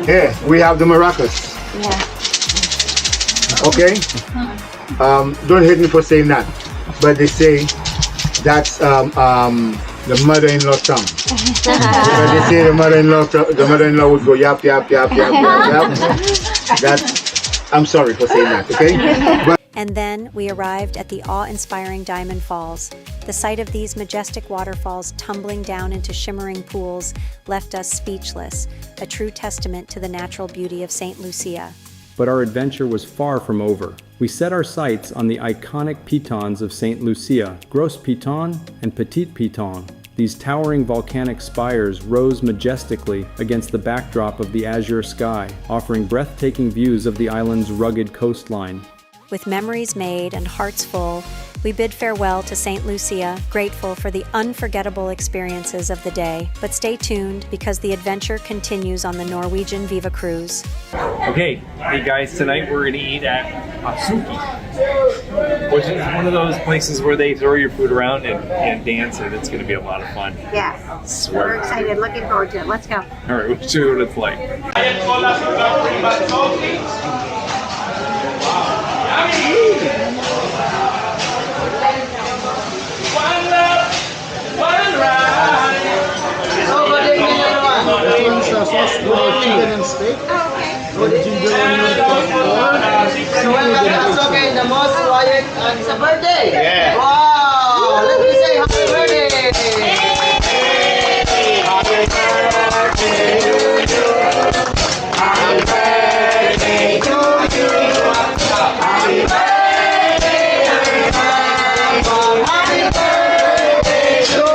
Here we have the maracas. Okay. Don't hate me for saying that, but they say that's the mother-in-law tongue. But they say the mother-in-law would go yap yap yap yap yap yap. I'm sorry for saying that. Okay. But And then we arrived at the awe-inspiring Diamond Falls. The sight of these majestic waterfalls tumbling down into shimmering pools left us speechless, a true testament to the natural beauty of St. Lucia. But our adventure was far from over. We set our sights on the iconic pitons of St. Lucia, Gros Piton and Petit Piton. These towering volcanic spires rose majestically against the backdrop of the azure sky, offering breathtaking views of the island's rugged coastline. With memories made and hearts full, we bid farewell to St. Lucia, grateful for the unforgettable experiences of the day. But stay tuned because the adventure continues on the Norwegian Viva cruise. Okay, hey guys, tonight we're gonna eat at Asuki, which is one of those places where they throw your food around and dance, and it's gonna be a lot of fun. Yeah, we're excited, looking forward to it. Let's go. All right, we'll show you what it's like. Chicken and steak. Okay, the most quiet and it's a birthday. Yeah. Wow! Let me say happy birthday. Happy birthday to you. Happy birthday to you. Happy birthday, everyone. Happy birthday to you.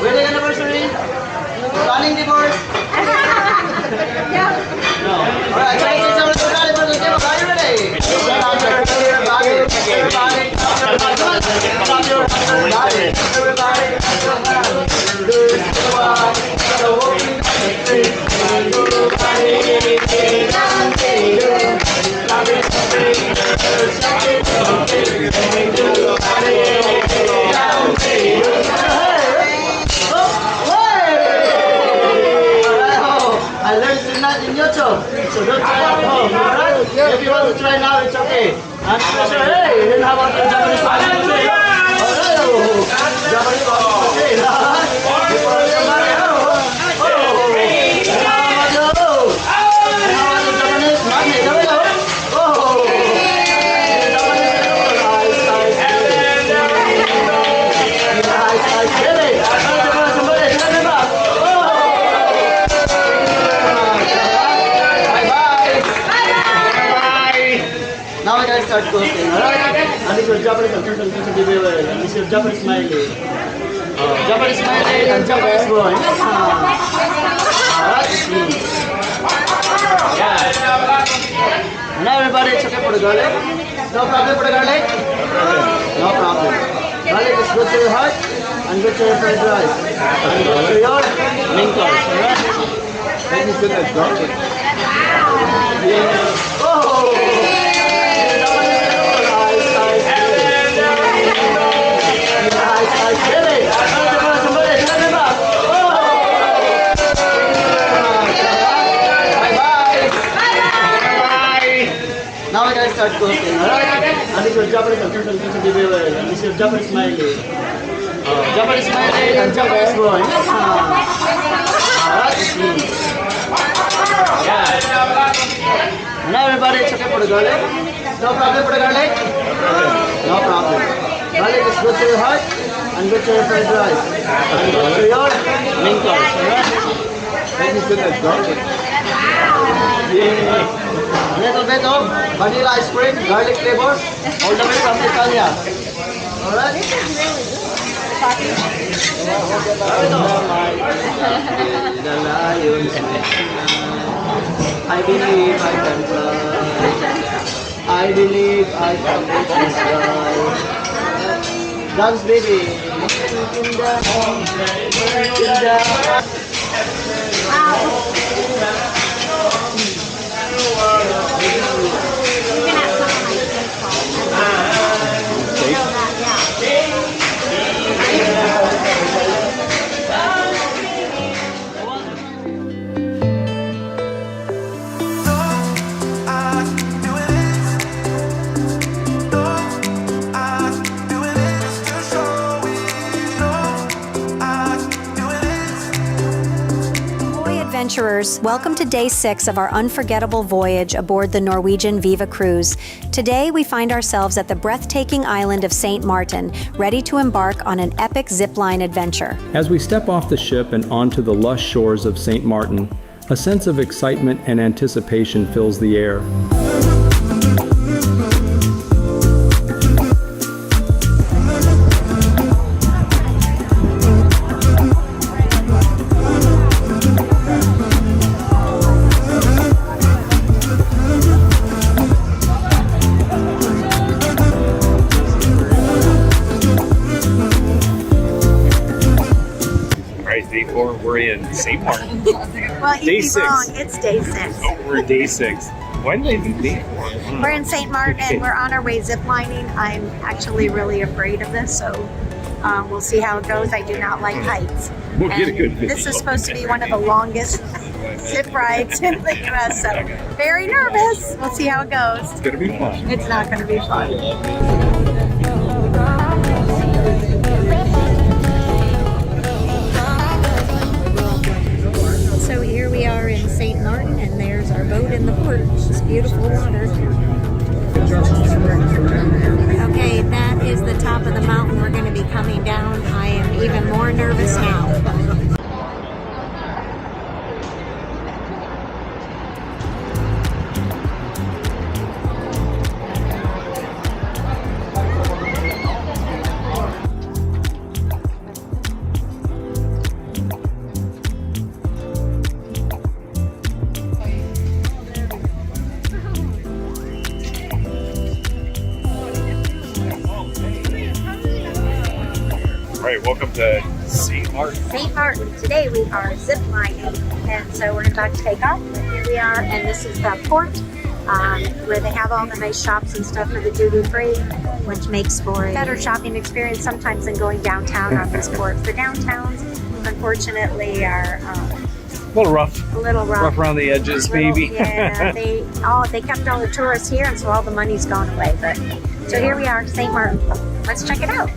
Wedding anniversary? Planning divorce? No. Alright, so it's all the anniversary. Are you ready? Everybody. home. Alright? If you want to try now, it's okay. I'm sure. Hey, then how about the Japanese washing machine? Alright, Japanese washing machine. Now I gotta start cooking, alright? And this is Japanese, this is Japanese smiley. Japanese smiley and Japanese boy. Alright? Yeah. Now everybody, it's okay for the garlic? No problem for the garlic? No problem. Garlic is good to your heart and good to your fried rice. And good to your main course, alright? Thank you for that garlic. Yeah. Oh! Now I gotta start cooking, alright? And this is Japanese, this is Japanese smiley. Japanese smiley and Japanese boy. Alright? Yeah. Now everybody, it's okay for the garlic? No problem for the garlic? No problem. Garlic is good to your heart and good to your fried rice. And good to your main course, alright? Thank you for that garlic. Yeah. A little bit of vanilla ice cream, garlic flavor, all the way from Italia. Alright? The lions. I believe I can fly. I believe I can reach the sky. Dance, baby. Adventurers, welcome to day 6 of our unforgettable voyage aboard the Norwegian Viva cruise. Today we find ourselves at the breathtaking island of St. Martin, ready to embark on an epic zipline adventure. As we step off the ship and onto the lush shores of St. Martin, a sense of excitement and anticipation fills the air. We're in St. Martin. Well, Day you'd be 6. wrong. It's day 6. Oh, we're day 6. Why did I do day 4? We're in St. Martin and we're on our way ziplining. I'm actually really afraid of this, so we'll see how it goes. I do not like heights. We'll get a good video. This is supposed to be one of the longest zip rides in the U.S., so very nervous. We'll see how it goes. It's going to be fun. It's not going to be fun. So here we are in St. Martin, and there's our boat in the port. It's beautiful water. Okay, that is the top of the mountain we're going to be coming down. I am even more nervous now. Alright, welcome to St. Martin. St. Martin. Today we are ziplining, and so we're about to take off. Here we are, and this is the port where they have all the nice shops and stuff for the duty-free, which makes for a better shopping experience sometimes than going downtown on these ports. The downtowns, unfortunately, are little rough. A little rough. Rough around the edges, maybe. Yeah, they kept all the tourists here, and so all the money's gone away. But so here we are, St. Martin. Let's check it out.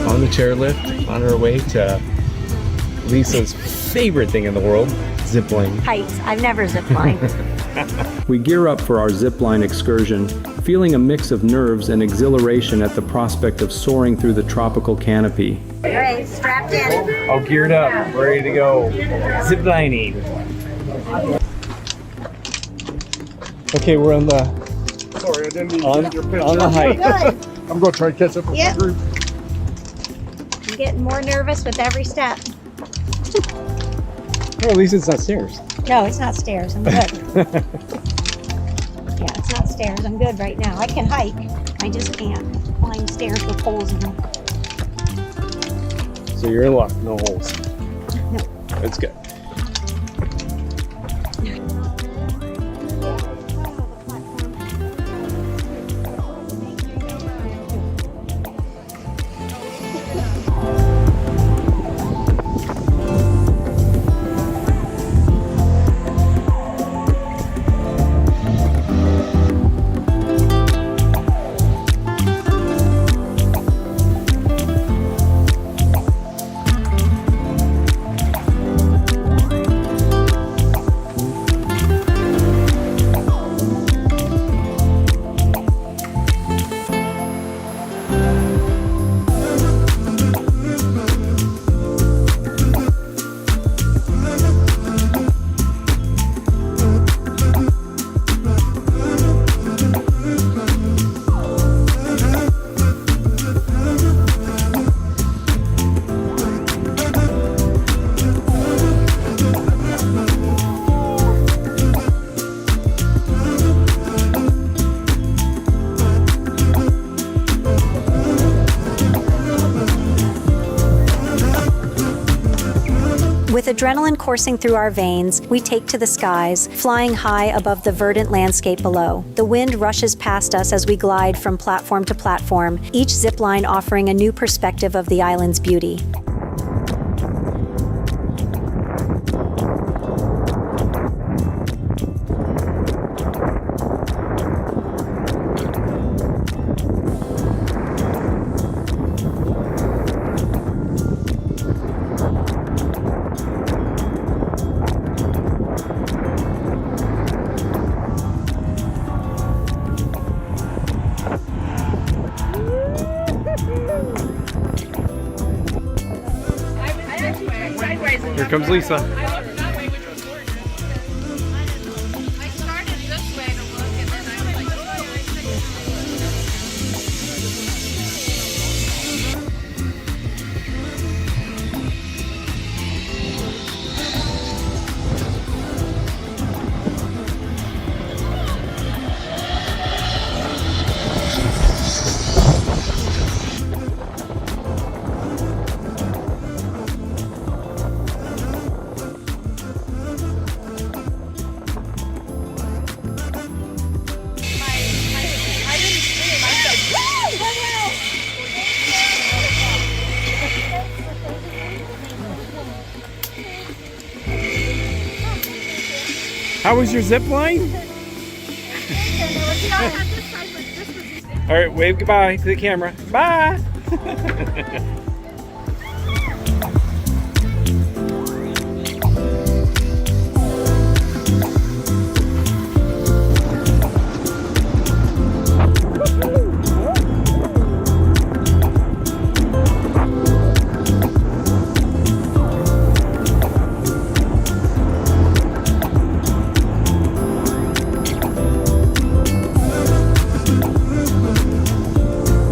On the chairlift, on our way to Lisa's favorite thing in the world, zipline. Heights. I've never ziplined. We gear up for our zipline excursion, feeling a mix of nerves and exhilaration at the prospect of soaring through the tropical canopy. All right, strapped in. All geared up, ready to go. Ziplining. Okay, we're on the Sorry, I didn't mean on, to get your picture. on the height. Good. I'm going to try to catch up with Yep. the group. I'm getting more nervous with every step. Well, at least it's not stairs. No, it's not stairs. I'm good. Yeah, it's not stairs. I'm good right now. I can hike. I just can't climb stairs with holes in them. So you're in luck, no holes. No. That's good. With adrenaline coursing through our veins, we take to the skies, flying high above the verdant landscape below. The wind rushes past us as we glide from platform to platform, each zip line offering a new perspective of the island's beauty. Here comes Lisa. How was your zip line? All right, wave goodbye to the camera. Bye.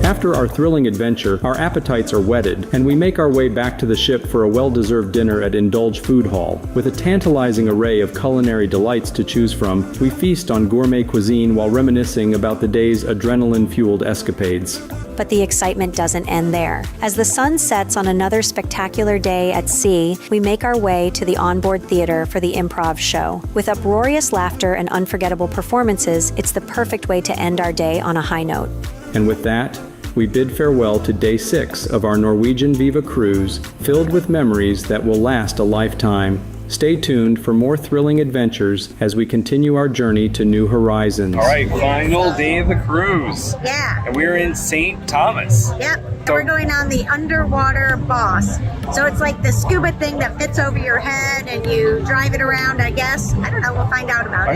After our thrilling adventure, our appetites are whetted, and we make our way back to the ship for a well-deserved dinner at Indulge Food Hall. With a tantalizing array of culinary delights to choose from, we feast on gourmet cuisine while reminiscing about the day's adrenaline-fueled escapades. But the excitement doesn't end there. As the sun sets on another spectacular day at sea, we make our way to the onboard theater for the improv show. With uproarious laughter and unforgettable performances, it's the perfect way to end our day on a high note. And with that, we bid farewell to day 6 of our Norwegian Viva cruise, filled with memories that will last a lifetime. Stay tuned for more thrilling adventures as we continue our journey to new horizons. All right, final day of the cruise. Yeah. And we're in St. Thomas. Yep. So we're going on the underwater boss. So it's like the scuba thing that fits over your head and you drive it around, I guess. I don't know. We'll find out about it. I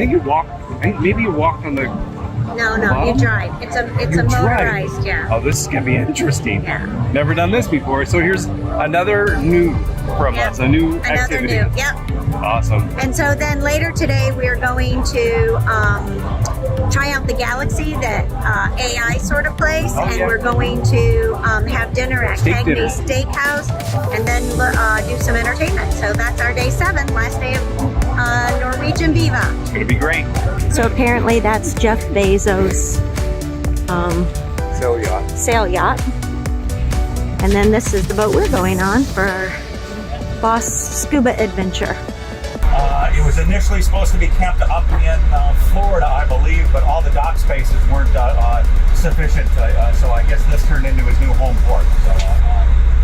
think maybe you walked on the... No, you drive. It's a motorized, yeah. Oh, this is going to be interesting. Yeah. Never done this before. So here's another new from us, a new activity. Another new, yep. Awesome. And so then later today we're going to try out the Galaxy, that AI sort of place, we're going to have dinner at Cagney's Steakhouse, and then do some entertainment. So that's our day 7, last day of Norwegian Viva. It's going to be great. So apparently that's Jeff Bezos' sail yacht. And then this is the boat we're going on for our Boss Scuba Adventure. It was initially supposed to be kept up in Florida, I believe, but all the dock spaces weren't sufficient, so I guess this turned into his new home port. So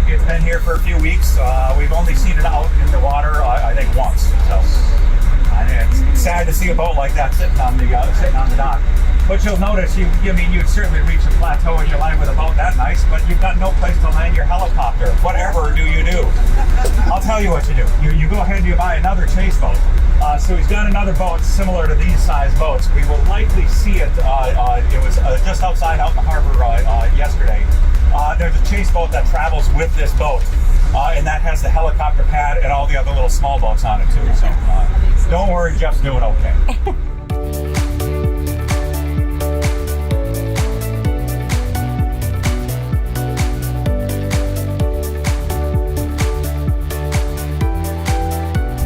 it's been here for a few weeks. We've only seen it out in the water, I think, once. So it's sad to see a boat like that sitting on the dock. But you'll notice, you'd certainly reach a plateau in your life with a boat that nice, but you've got no place to land your helicopter. Whatever do you do? I'll tell you what you do. You go ahead and you buy another chase boat. So he's got another boat similar to these size boats. We will likely see it. It was just outside out in the harbor yesterday. There's a chase boat that travels with this boat, and that has the helicopter pad and all the other little small boats on it too. So don't worry, Jeff's doing okay.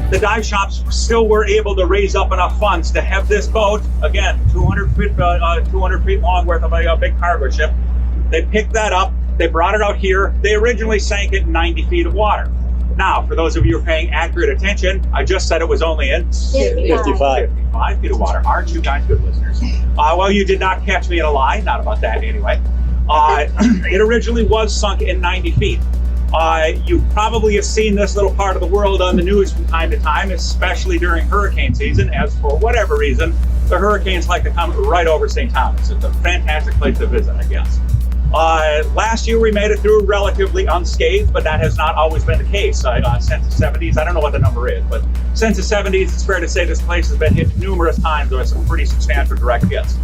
The dive shops still were able to raise up enough funds to have this boat, again, 200 feet long, worth of a big cargo ship. They picked that up, they brought it out here. They originally sank it in 90 feet of water. Now, for those of you who are paying accurate attention, I just said it was only in 55 feet of water. Aren't you guys good listeners? Well, you did not catch me in a lie, not about that anyway. It originally was sunk in 90 feet. You probably have seen this little part of the world on the news from time to time, especially during hurricane season, as for whatever reason, the hurricanes like to come right over St. Thomas. It's a fantastic place to visit, I guess. Last year we made it through relatively unscathed, but that has not always been the case. Since the 70s, I don't know what the number is, but since the 70s, it's fair to say this place has been hit numerous times with some pretty substantial direct hits.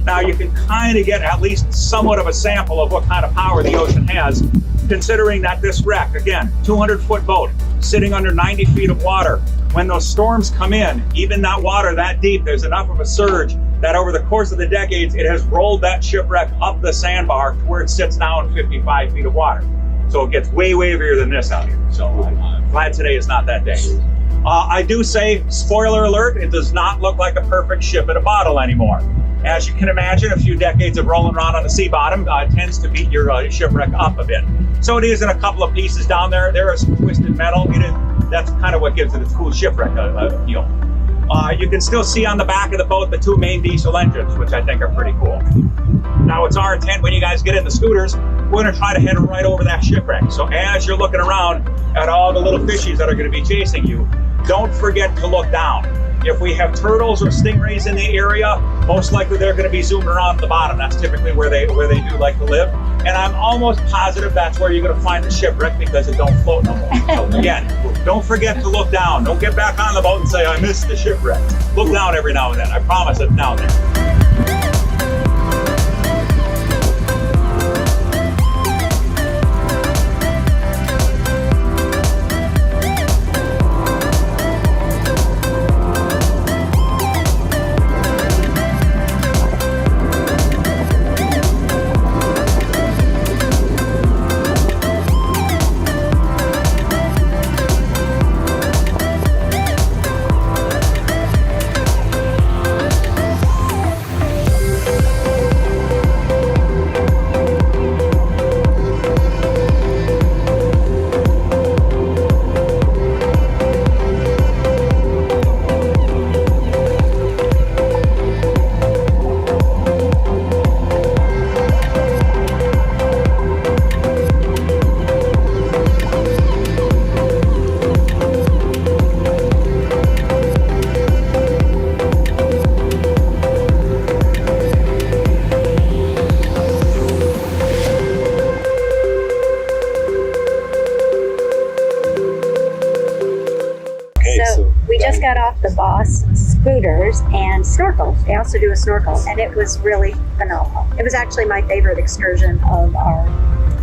Now you can kind of get at least somewhat of a sample of what kind of power the ocean has, considering that this wreck, again, 200-foot boat, sitting under 90 feet of water. When those storms come in, even that water that deep, there's enough of a surge that over the course of the decades, it has rolled that shipwreck up the sandbar to where it sits now in 55 feet of water. So it gets way, way heavier than this out here. So I'm glad today is not that day. I do say, spoiler alert, it does not look like a perfect ship in a bottle anymore. As you can imagine, a few decades of rolling around on the sea bottom tends to beat your shipwreck up a bit. So it is in a couple of pieces down there. There is some twisted metal. That's kind of what gives it its cool shipwreck feel. You can still see on the back of the boat the 2 main diesel engines, which I think are pretty cool. Now it's our intent when you guys get in the scooters, we're going to try to head right over that shipwreck. So as you're looking around at all the little fishies that are going to be chasing you, don't forget to look down. If we have turtles or stingrays in the area, most likely they're going to be zooming around at the bottom. That's typically where they do like to live. And I'm almost positive that's where you're going to find the shipwreck because it don't float no more. So again, don't forget to look down. Don't get back on the boat and say, I missed the shipwreck. Look down every now and then. I promise it's down there. the Boss scooters and snorkel. They also do a snorkel, and it was really phenomenal. It was actually my favorite excursion of our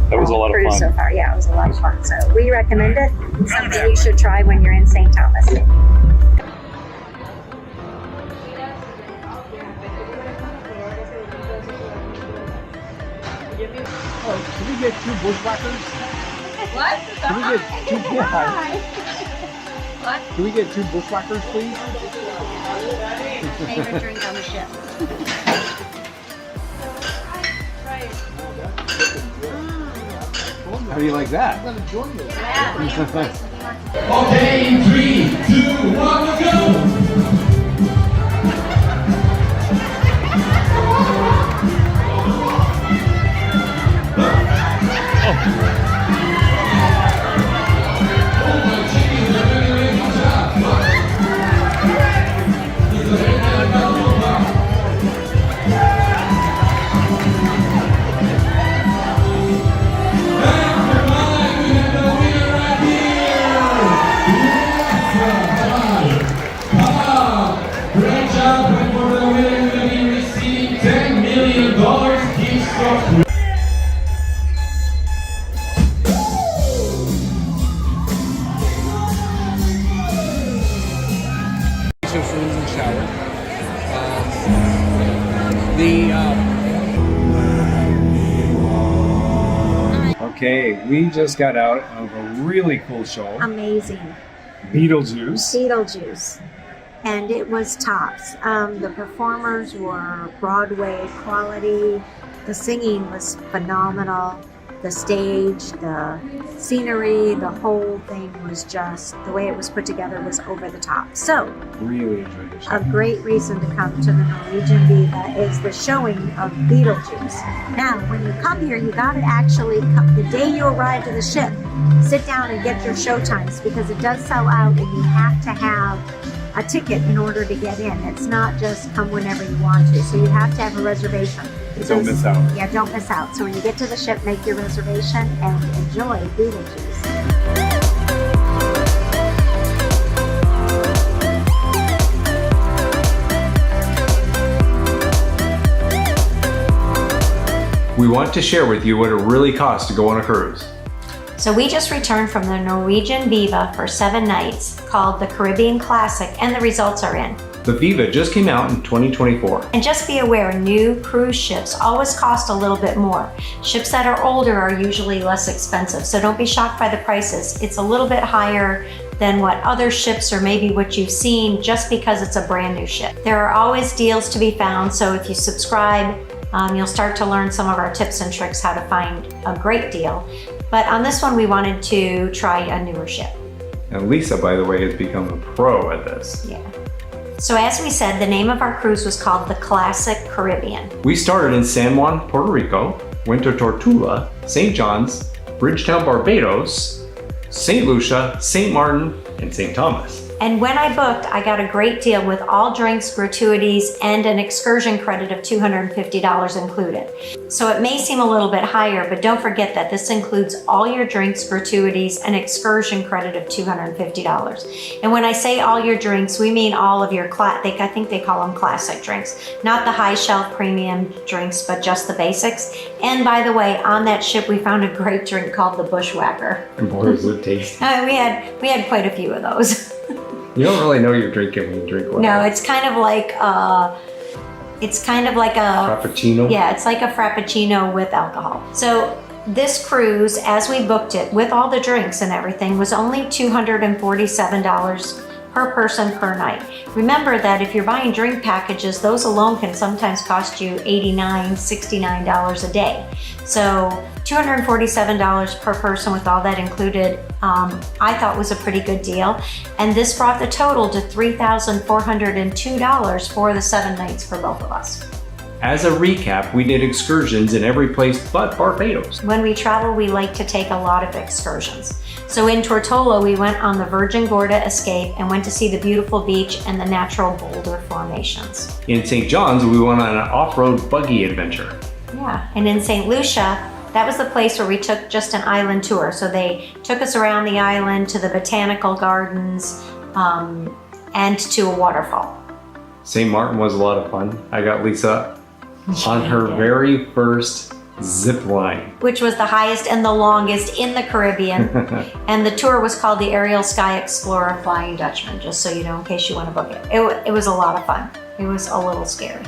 That was a lot of cruise fun. so far. Yeah, it was a lot of fun. So we recommend it. It's something you should try when you're in St. Thomas. Can we get 2 bushwhackers? What? Can we get 2 What? Can we get 2 bushwhackers, please? Favorite drink on the ship. How do you like that? Okay, in 3, 2, 1, let's go! Great job, and for the winner will be receiving $10 million gift card. Rooms and shower. Okay, we just got out of a really cool show, Amazing. Beetlejuice. And it was tops. The performers were Broadway quality. The singing was phenomenal. The stage, the scenery, the whole thing was just, the way it was put together was over the top. So, Really enjoyed the show. a great reason to come to the Norwegian Viva is the showing of Beetlejuice. Now, when you come here, you got to actually come, the day you arrive to the ship, sit down and get your show times because it does sell out and you have to have a ticket in order to get in. It's not just come whenever you want to. So you have to have a reservation. Don't miss out. Yeah, don't miss out. So when you get to the ship, make your reservation and enjoy Beetlejuice. We want to share with you what it really costs to go on a cruise. So we just returned from the Norwegian Viva for 7 nights called the Caribbean Classic, and the results are in. The Viva just came out in 2024. And just be aware, new cruise ships always cost a little bit more. Ships that are older are usually less expensive, so don't be shocked by the prices. It's a little bit higher than what other ships or maybe what you've seen just because it's a brand new ship. There are always deals to be found, so if you subscribe, you'll start to learn some of our tips and tricks how to find a great deal. But on this one, we wanted to try a newer ship. And Lisa, by the way, has become a pro at this. Yeah. So as we said, the name of our cruise was called the Classic Caribbean. We started in San Juan, Puerto Rico, went to Tortola, St. John's, Bridgetown, Barbados, St. Lucia, St. Martin, and St. Thomas. And when I booked, I got a great deal with all drinks, gratuities, and an excursion credit of $250 included. So it may seem a little bit higher, but don't forget that this includes all your drinks, gratuities, and excursion credit of $250. And when I say all your drinks, we mean all of your, I think they call them classic drinks, not the high shelf premium drinks, but just the basics. And by the way, on that ship, we found a great drink called the Bushwhacker. And boy, was it tasty. We had quite a few of those. You don't really know you're drinking when you drink one. No, it's kind of like a Frappuccino? Yeah, it's like a Frappuccino with alcohol. So this cruise, as we booked it, with all the drinks and everything, was only $247 per person per night. Remember that if you're buying drink packages, those alone can sometimes cost you $89, $69 a day. So $247 per person with all that included, I thought was a pretty good deal. And this brought the total to $3,402 for the 7 nights for both of us. As a recap, we did excursions in every place but Barbados. When we travel, we like to take a lot of excursions. So in Tortola, we went on the Virgin Gorda Escape and went to see the beautiful beach and the natural boulder formations. In St. John's, we went on an off-road buggy adventure. Yeah, and in St. Lucia, that was the place where we took just an island tour. So they took us around the island to the botanical gardens, and to a waterfall. St. Martin was a lot of fun. I got Lisa on her very first zip line. Which was the highest and the longest in the Caribbean. And the tour was called the Aerial Sky Explorer Flying Dutchman, just so you know, in case you want to book it. It was a lot of fun. It was a little scary.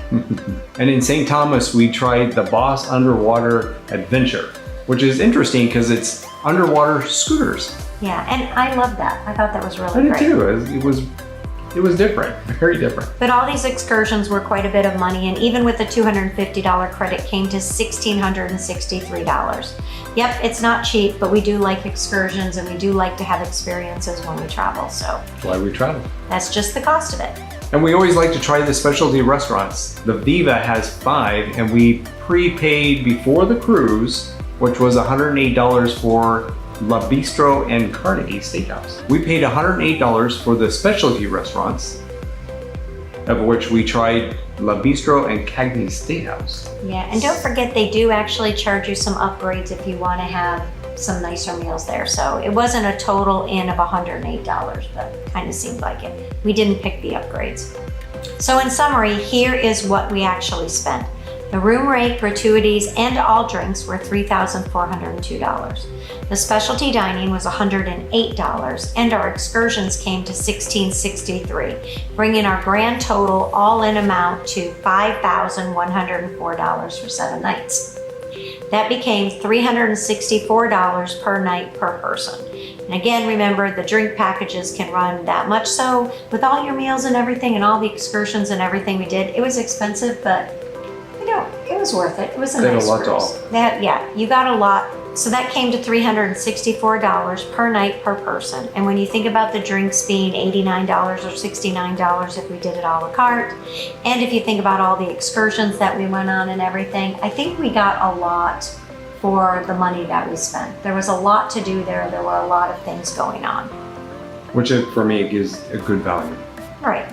And in St. Thomas, we tried the Boss Underwater Adventure, which is interesting because it's underwater scooters. Yeah, and I loved that. I thought that was really great. I did too. It was different, very different. But all these excursions were quite a bit of money, and even with the $250 credit came to $1,663. Yep, it's not cheap, but we do like excursions and we do like to have experiences when we travel, so. That's why we travel. That's just the cost of it. And we always like to try the specialty restaurants. The Viva has 5, and we prepaid before the cruise, which was $108 for La Bistro and Carnegie Steakhouse. We paid $108 for the specialty restaurants, of which we tried La Bistro and Cagney Steakhouse. Yeah, and don't forget they do actually charge you some upgrades if you want to have some nicer meals there. So it wasn't a total in of $108, but kind of seemed like it. We didn't pick the upgrades. So in summary, here is what we actually spent. The room rate, gratuities, and all drinks were $3,402. The specialty dining was $108, and our excursions came to $1,663, bringing our grand total all-in amount to $5,104 for 7 nights. That became $364 per night per person. And again, remember, the drink packages can run that much. So with all your meals and everything and all the excursions and everything we did, it was expensive, but you know, it was worth it. It was a nice cruise. Yeah, you got a lot. So that came to $364 per night per person. And when you think about the drinks being $89 or $69 if we did it a la carte, and if you think about all the excursions that we went on and everything, I think we got a lot for the money that we spent. There was a lot to do there. There were a lot of things going on. Which for me gives a good value. Right.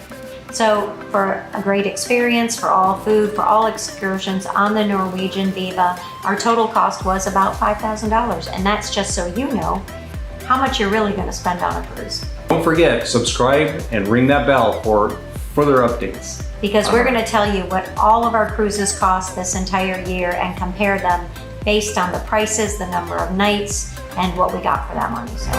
So for a great experience, for all food, for all excursions on the Norwegian Viva, our total cost was about $5,000. And that's just so you know how much you're really going to spend on a cruise. Don't forget, subscribe and ring that bell for further updates. Because we're going to tell you what all of our cruises cost this entire year and compare them based on the prices, the number of nights, and what we got for that money. So.